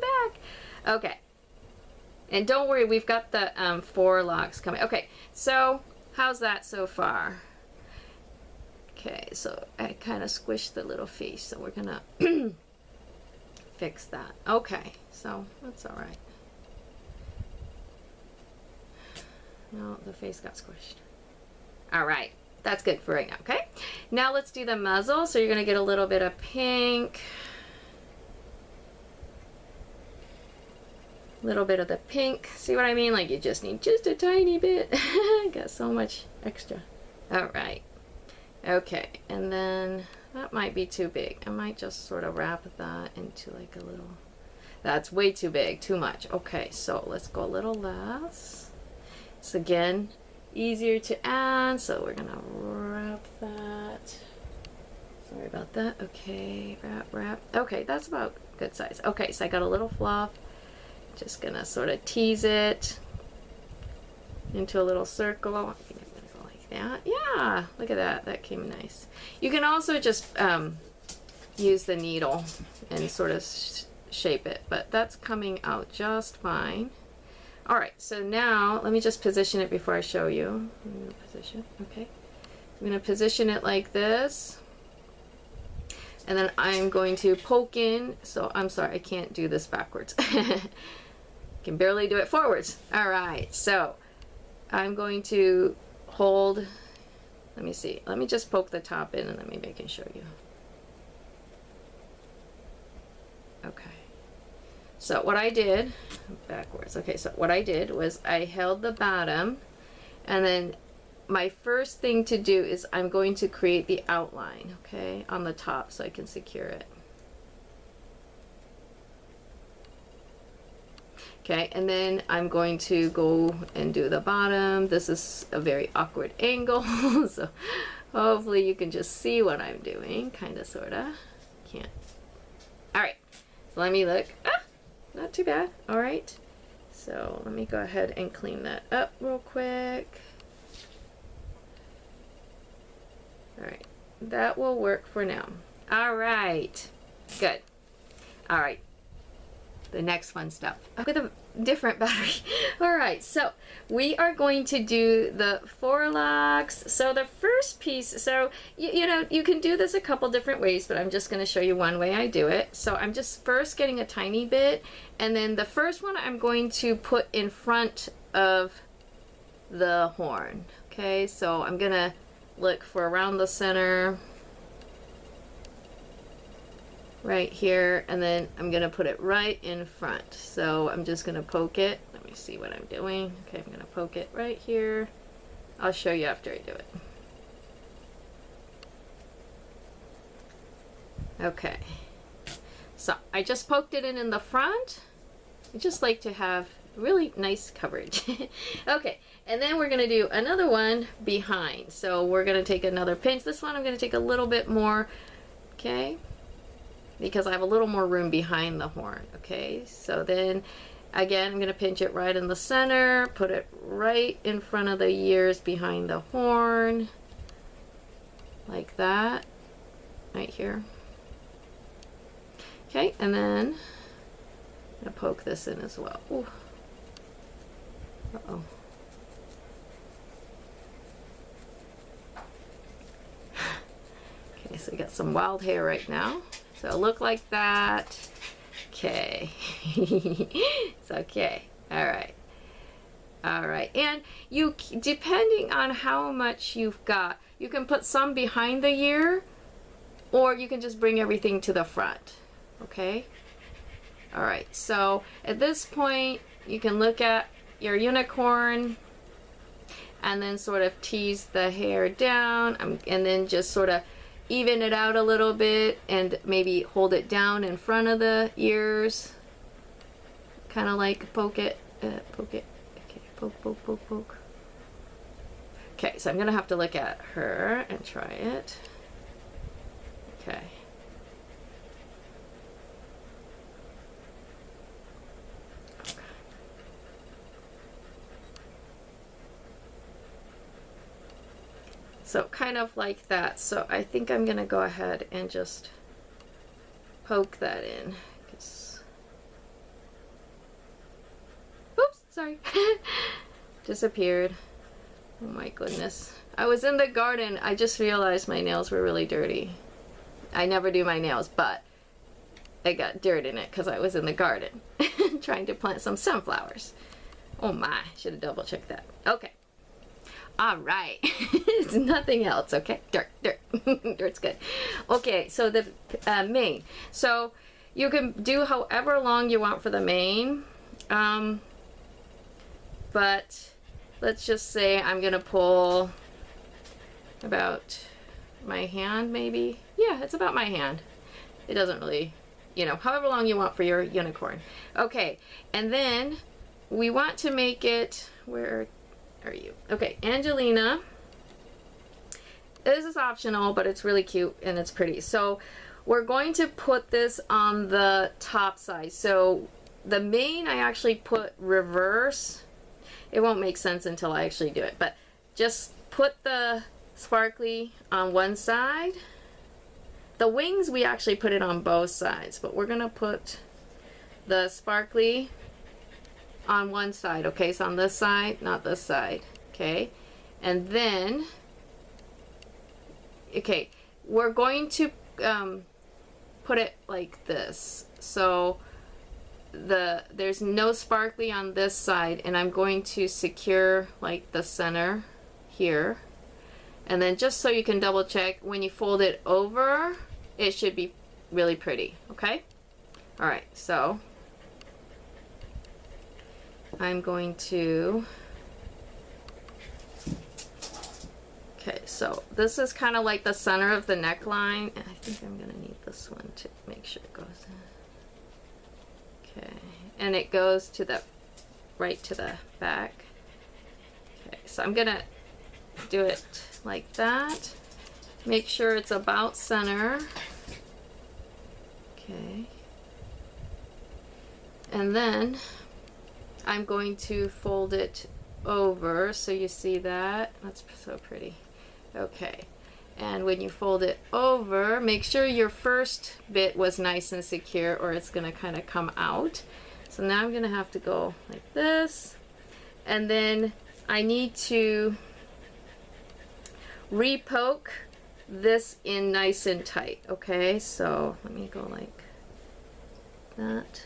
[SPEAKER 1] back. Okay, and don't worry, we've got the 4 locks coming. Okay, so how's that so far? Okay, so I kind of squished the little face, so we're gonna fix that. Okay, so that's all right. No, the face got squished. All right. That's good for right now, okay? Now let's do the muzzle. So you're going to get a little bit of pink. A little bit of the pink. See what I mean? Like you just need just a tiny bit. Got so much extra. All right. Okay, and then that might be too big. I might just sort of wrap that into like a little... That's way too big, too much. Okay, so let's go a little less. It's again... easier to add, so we're gonna wrap that. Sorry about that. Okay, wrap. Okay, that's about good size. Okay, so I got a little fluff. Just gonna sort of tease it into a little circle. I think I'm gonna go like that. Yeah, look at that. That came nice. You can also just use the needle and sort of shape it, but that's coming out just fine. All right, so now let me just position it before I show you. Position, okay. I'm going to position it like this. And then I'm going to poke in. So I'm sorry, I can't do this backwards. Can barely do it forwards. All right, so I'm going to hold, let me see. Let me just poke the top in and then maybe I can show you. Okay. So what I did, backwards, okay, so what I did was I held the bottom, and then my first thing to do is I'm going to create the outline, okay, on the top so I can secure it. Okay, and then I'm going to go and do the bottom. This is a very awkward angle, so hopefully you can just see what I'm doing, kind of, sort of. Can't. All right, so let me look. Ah! Not too bad. All right. So let me go ahead and clean that up real quick. All right. That will work for now. All right. Good. All right. The next fun stuff with a different battery. All right, so we are going to do the 4 locks. So the first piece, so you know, you can do this a couple different ways, but I'm just going to show you one way I do it. So I'm just first getting a tiny bit, and then the first one I'm going to put in front of the horn. Okay, so I'm going to look for around the center right here, and then I'm gonna put it right in front. So I'm just gonna poke it. Let me see what I'm doing. Okay, I'm gonna poke it right here. I'll show you after I do it. Okay, so I just poked it in the front. I just like to have really nice coverage. Okay, and then we're gonna do another one behind. So we're gonna take another pinch. This one I'm gonna take a little bit more, okay, because I have a little more room behind the horn. Okay, so then again, I'm going to pinch it right in the center, put it right in front of the ears behind the horn, like that, right here. Okay, and then I'm going to poke this in as well. Ooh. Uh-oh. Okay, so we got some wild hair right now. So look like that. Okay. It's okay. All right. All right. And you, depending on how much you've got, you can put some behind the ear, or you can just bring everything to the front. Okay. All right. So at this point, you can look at your unicorn and then sort of tease the hair down, and then just sort of even it out a little bit and maybe hold it down in front of the ears. Kind of like poke it, poke it. Okay, poke, poke, poke, poke. Okay, so I'm gonna have to look at her and try it. Okay. So kind of like that. So I think I'm gonna go ahead and just poke that in. Oops, sorry. Disappeared. Oh my goodness. I was in the garden. I just realized my nails were really dirty. I never do my nails, but I got dirt in it because I was in the garden trying to plant some sunflowers. Oh my, should have double checked that. Okay. All right. It's nothing else, okay? Dirt, dirt. Dirt's good. Okay, so the mane. So you can do however long you want for the mane. But let's just say I'm gonna pull about my hand, maybe. Yeah, it's about my hand. It doesn't really, you know, however long you want for your unicorn. Okay, and then we want to make it, where are you? Okay, Angelina. This is optional, but it's really cute and it's pretty. So we're going to put this on the top side. So the mane I actually put reverse. It won't make sense until I actually do it, but just put the sparkly on one side. The wings, we actually put it on both sides, but we're gonna put the sparkly on one side, okay? So on this side, not this side, okay? And then, okay, we're going to put it like this. So there's no sparkly on this side, and I'm going to secure like the center here. And then just so you can double check, when you fold it over, it should be really pretty, okay? All right, so I'm going to, okay, so this is kind of like the center of the neckline, and I think I'm gonna need this one to make sure it goes in. Okay, and it goes to the right to the back. Okay, so I'm gonna do it like that. Make sure it's about center. Okay, and then I'm going to fold it over so you see that. That's so pretty. Okay, and when you fold it over, make sure your first bit was nice and secure, or it's gonna kind of come out. So now I'm gonna have to go like this, and then I need to re-poke this in nice and tight. Okay, so let me go like that.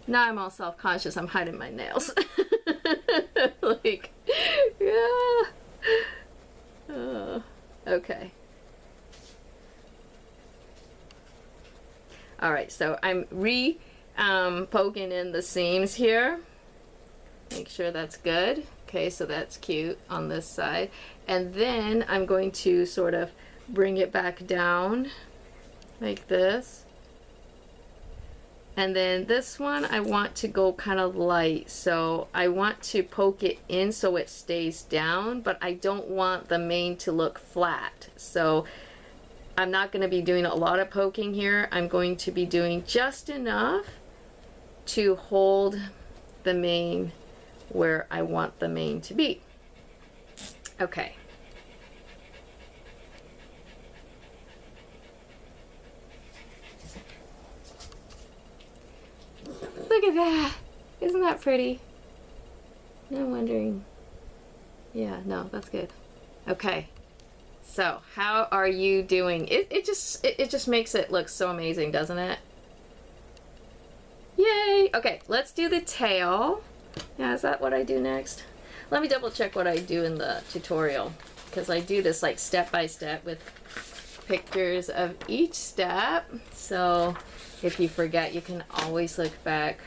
[SPEAKER 1] Now I'm all self-conscious. I'm hiding my nails. Like, yeah. Okay. All right, so I'm poking in the seams here. Make sure that's good. Okay, so that's cute on this side. And then I'm going to sort of bring it back down like this. And then this one I want to go kind of light, so I want to poke it in so it stays down, but I don't want the mane to look flat. So I'm not going to be doing a lot of poking here. I'm going to be doing just enough to hold the mane where I want the mane to be. Okay. Look at that! Isn't that pretty? I'm wondering. Yeah, no, that's good. Okay. So, how are you doing? It just makes it look so amazing, doesn't it? Yay! Okay, let's do the tail. Yeah, is that what I do next? Let me double check what I do in the tutorial, because I do this like step by step with pictures of each step. So if you forget, you can always look back.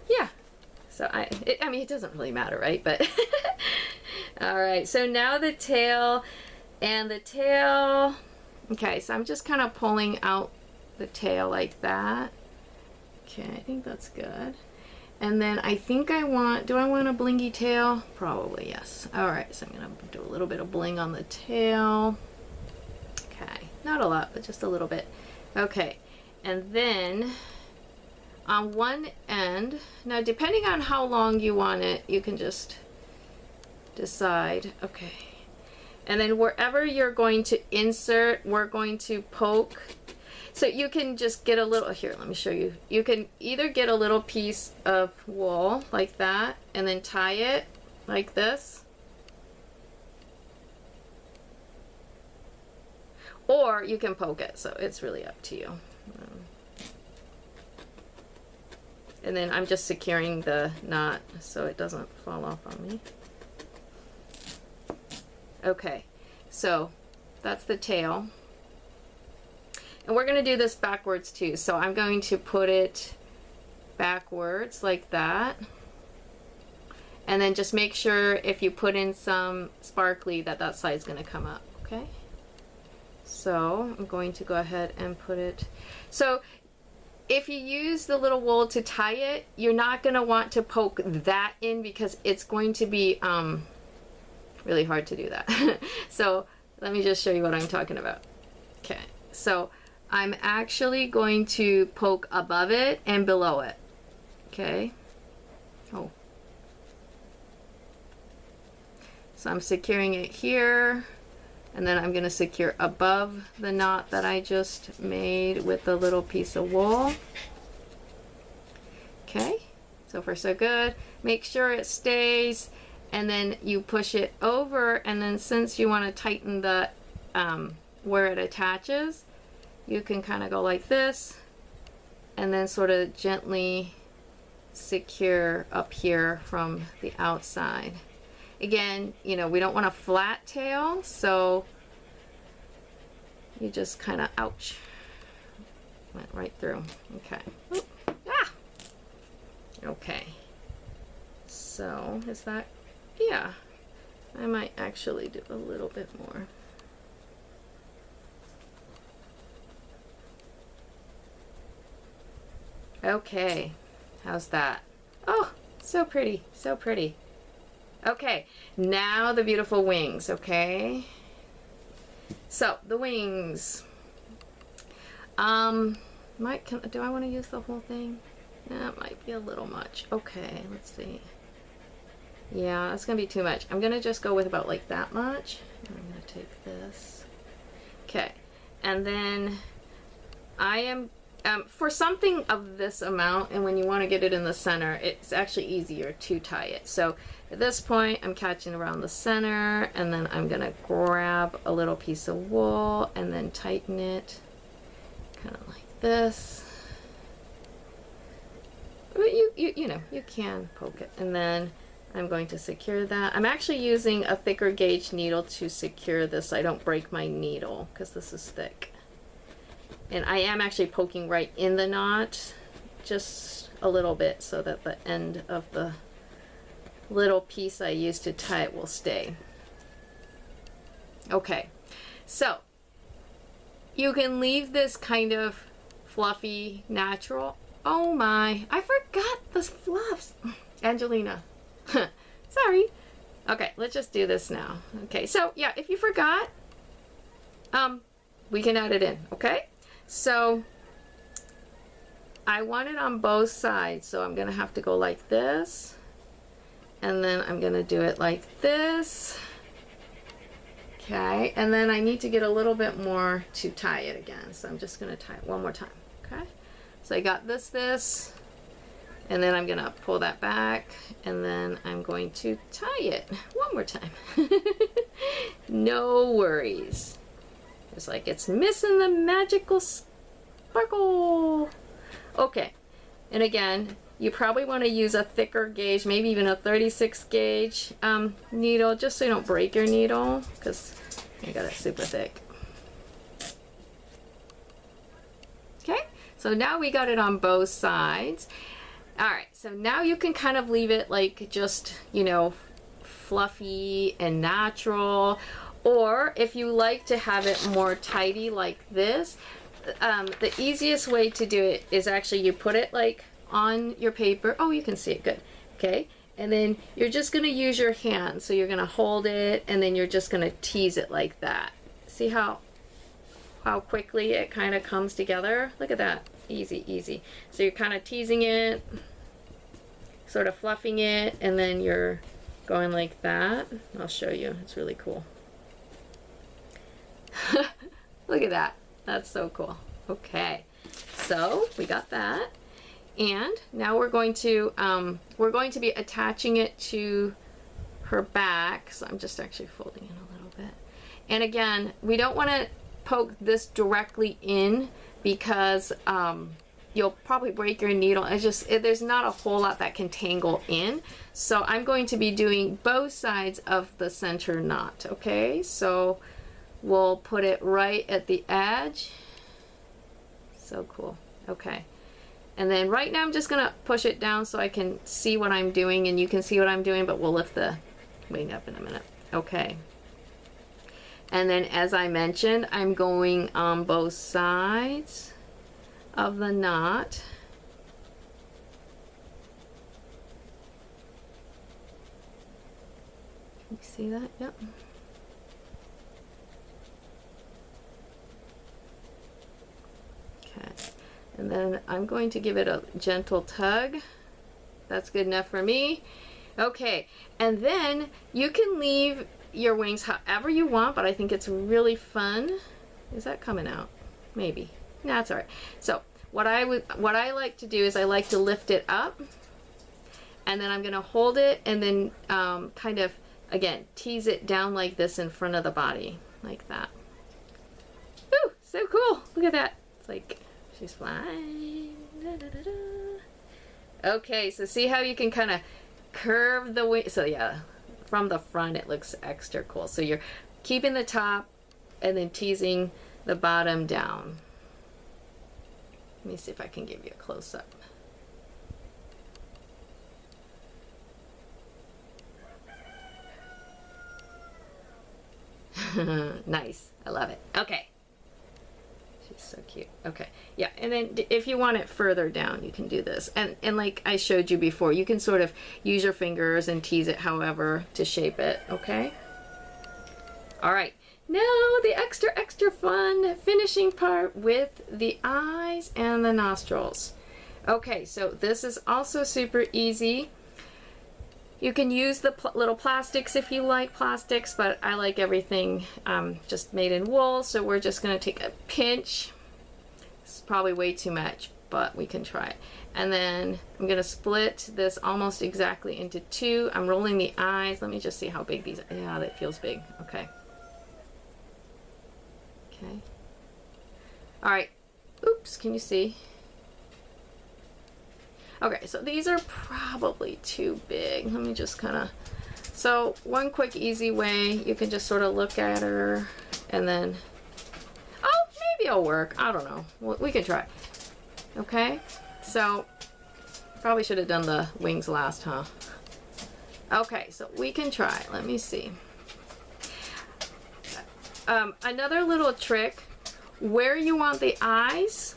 [SPEAKER 1] Yeah. So I mean, it doesn't really matter, right? But all right. So now the tail, and the tail. Okay. So I'm just kind of pulling out the tail like that. Okay. I think that's good. And then I think I want, do I want a blingy tail? Probably, yes. All right, so I'm gonna do a little bit of bling on the tail. Okay, not a lot, but just a little bit. Okay, and then on one end, now depending on how long you want it, you can just decide. Okay, and then wherever you're going to insert, we're going to poke. So you can just get a little, here, let me show you. You can either get a little piece of wool like that and then tie it like this. Or you can poke it, so it's really up to you. And then I'm just securing the knot so it doesn't fall off on me. Okay, so that's the tail. And we're going to do this backwards too. So I'm going to put it backwards like that. And then just make sure if you put in some sparkly that side's going to come up, okay? So I'm going to go ahead and put it. So if you use the little wool to tie it, you're not going to want to poke that in because it's going to be really hard to do that. So let me just show you what I'm talking about. Okay, so I'm actually going to poke above it and below it. Okay. Oh. So I'm securing it here, and then I'm going to secure above the knot that I just made with the little piece of wool. Okay. So far so good. Make sure it stays, and then you push it over, and then since you want to tighten the where it attaches, you can kind of go like this and then sort of gently secure up here from the outside. Again, you know, we don't want a flat tail, so you just kind of, ouch, went right through. Okay. Oop. Ah! Okay. So, is that, yeah, I might actually do a little bit more. Okay, how's that? Oh, so pretty, so pretty. Okay, now the beautiful wings, okay? So, the wings. Do I want to use the whole thing? That might be a little much. Okay, let's see. Yeah, that's going to be too much. I'm going to just go with about like that much. I'm going to take this. Okay, and then I am for something of this amount, and when you want to get it in the center, it's actually easier to tie it. So at this point, I'm catching around the center, and then I'm going to grab a little piece of wool and then tighten it kind of like this. But you know, you can poke it. And then I'm going to secure that. I'm actually using a thicker gauge needle to secure this so I don't break my needle, because this is thick. And I am actually poking right in the knot, just a little bit, so that the end of the little piece I used to tie it will stay. Okay, so you can leave this kind of fluffy, natural. Oh my, I forgot the fluffs. Angelina, sorry. Okay, let's just do this now. Okay, so yeah, if you forgot, we can add it in, okay? So I want it on both sides, so I'm gonna have to go like this, and then I'm gonna do it like this. Okay, and then I need to get a little bit more to tie it again, so I'm just gonna tie it one more time. Okay, so I got this, and then I'm gonna pull that back, and then I'm going to tie it one more time. No worries. It's like it's missing the magical sparkle. Okay, and again, you probably want to use a thicker gauge, maybe even a 36 gauge needle, just so you don't break your needle, because I got it super thick. Okay, so now we got it on both sides. All right, so now you can kind of leave it like just, you know, fluffy and natural, or if you like to have it more tidy like this, the easiest way to do it is actually you put it like on your paper. Oh, you can see it good. Okay, and then you're just going to use your hand, so you're going to hold it and then you're just going to tease it like that. See how quickly it kind of comes together? Look at that. Easy, easy. So you're kind of teasing it, sort of fluffing it, and then you're going like that. I'll show you. It's really cool. Look at that. That's so cool. Okay, so we got that, and now we're going to be attaching it to her back. So I'm just actually folding it a little bit. And again, we don't want to poke this directly in because you'll probably break your needle. There's not a whole lot that can tangle in. So I'm going to be doing both sides of the center knot. Okay, so we'll put it right at the edge. So cool. Okay, and then right now I'm just gonna push it down so I can see what I'm doing, and you can see what I'm doing, but we'll lift the wing up in a minute. Okay, and then as I mentioned, I'm going on both sides of the knot. Can you see that? Yep. Okay, and then I'm going to give it a gentle tug. That's good enough for me. Okay, and then you can leave your wings however you want, but I think it's really fun. Is that coming out? Maybe. No, that's all right. So what I like to do is I like to lift it up, and then I'm going to hold it and then kind of, again, tease it down like this in front of the body, like that. Ooh, so cool. Look at that. It's like she's flying. Da, da, da, da. Okay, so see how you can kind of curve the wing. So yeah, from the front it looks extra cool. So you're keeping the top and then teasing the bottom down. Let me see if I can give you a close-up. Nice. I love it. Okay. She's so cute. Okay. Yeah, and then if you want it further down, you can do this. And like I showed you before, you can sort of use your fingers and tease it however to shape it, okay? All right. Now the extra fun finishing part with the eyes and the nostrils. Okay, so this is also super easy. You can use the little plastics if you like plastics, but I like everything just made in wool, so we're just going to take a pinch. It's probably way too much, but we can try it. And then I'm going to split this almost exactly into two. I'm rolling the eyes. Let me just see how big these are. Yeah, that feels big. Okay. Okay. All right. Oops, can you see? Okay, so these are probably too big. Let me just kind of... So one quick easy way, you can just sort of look at her and then... Oh, maybe it'll work. I don't know. We can try. Okay, so probably should have done the wings last, huh? Okay, so we can try. Let me see. Another little trick, where you want the eyes,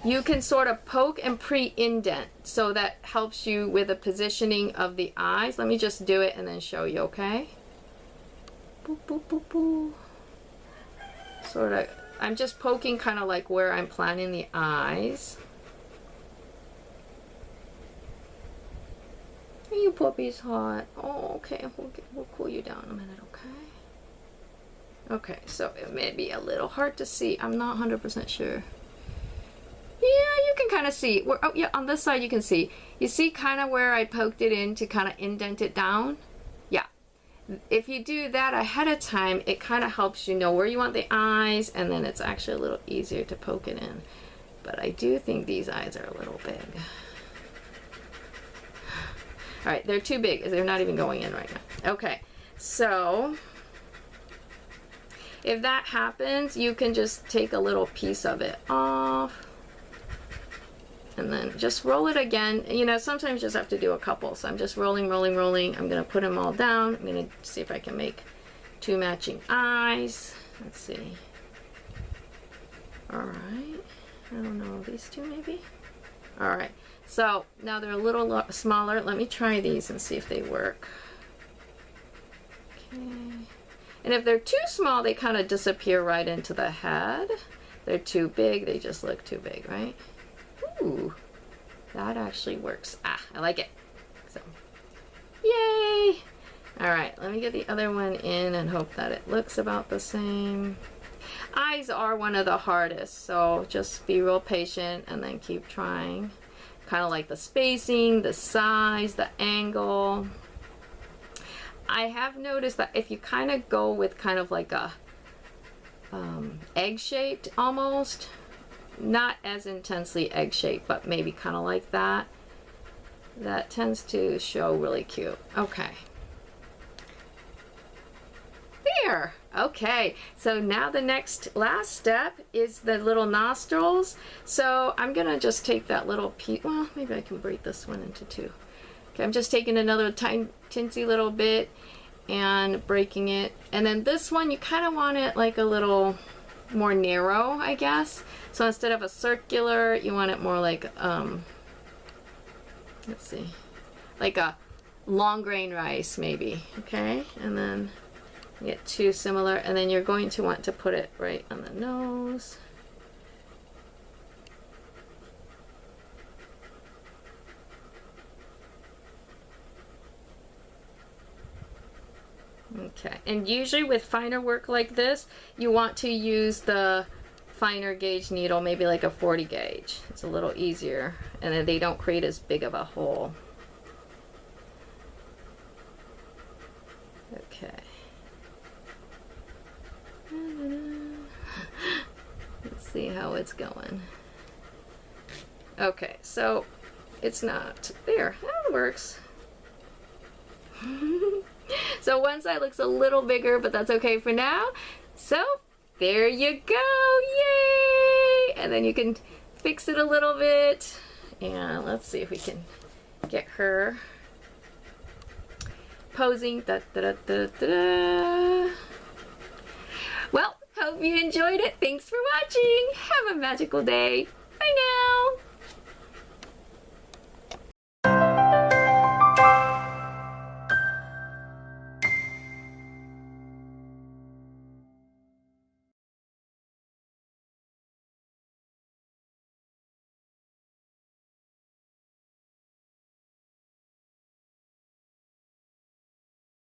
[SPEAKER 1] you can sort of poke and pre-indent, so that helps you with the positioning of the eyes. Let me just do it and then show you, okay? Boop, boop, boop, boop. Sort of, I'm just poking kind of like where I'm planning the eyes. You puppy's hot. Oh, okay, we'll cool you down a minute, okay? Okay, so it may be a little hard to see. I'm not 100% sure. Yeah, you can kind of see. Oh, yeah, on this side you can see. You see kind of where I poked it in to kind of indent it down? Yeah. if you do that ahead of time, it kind of helps you know where you want the eyes, and then it's actually a little easier to poke it in. But I do think these eyes are a little big. All right, they're too big. They're not even going in right now. Okay, so if that happens, you can just take a little piece of it off and then just roll it again. You know, sometimes you just have to do a couple. So I'm just rolling, rolling, rolling. I'm gonna put them all down. I'm gonna see if I can make 2 matching eyes. Let's see. All right, I don't know, these 2 maybe? All right, so now they're a little smaller. Let me try these and see if they work. Okay. And if they're too small, they kind of disappear right into the head. They're too big, they just look too big, right? Ooh, that actually works. Ah, I like it. So, yay! All right, let me get the other one in and hope that it looks about the same. Eyes are one of the hardest, so just be real patient and then keep trying. Kind of like the spacing, the size, the angle. I have noticed that if you kind of go with kind of like a egg-shaped almost, not as intensely egg-shaped, but maybe kind of like that, that tends to show really cute. Okay. There. Okay, so now the last step is the little nostrils. So I'm gonna just take that little piece. Well, maybe I can break this one into 2. Okay, I'm just taking another teensy little bit and breaking it. And then this one, you kind of want it like a little more narrow, I guess. So instead of a circular, you want it more like, let's see, like a long grain rice maybe, okay? And then get 2 similar, and then you're going to want to put it right on the nose. Okay, and usually with finer work like this, you want to use the finer gauge needle, maybe like a 40 gauge. It's a little easier, and then they don't create as big of a hole. Okay. Let's see how it's going. Okay, so it's not there. That works. So one side looks a little bigger, but that's okay for now. So there you go, yay! And then you can fix it a little bit. And let's see if we can get her posing. Da, da, da, da, da, da. Well, hope you enjoyed it. Thanks for watching. Have a magical day. Bye now.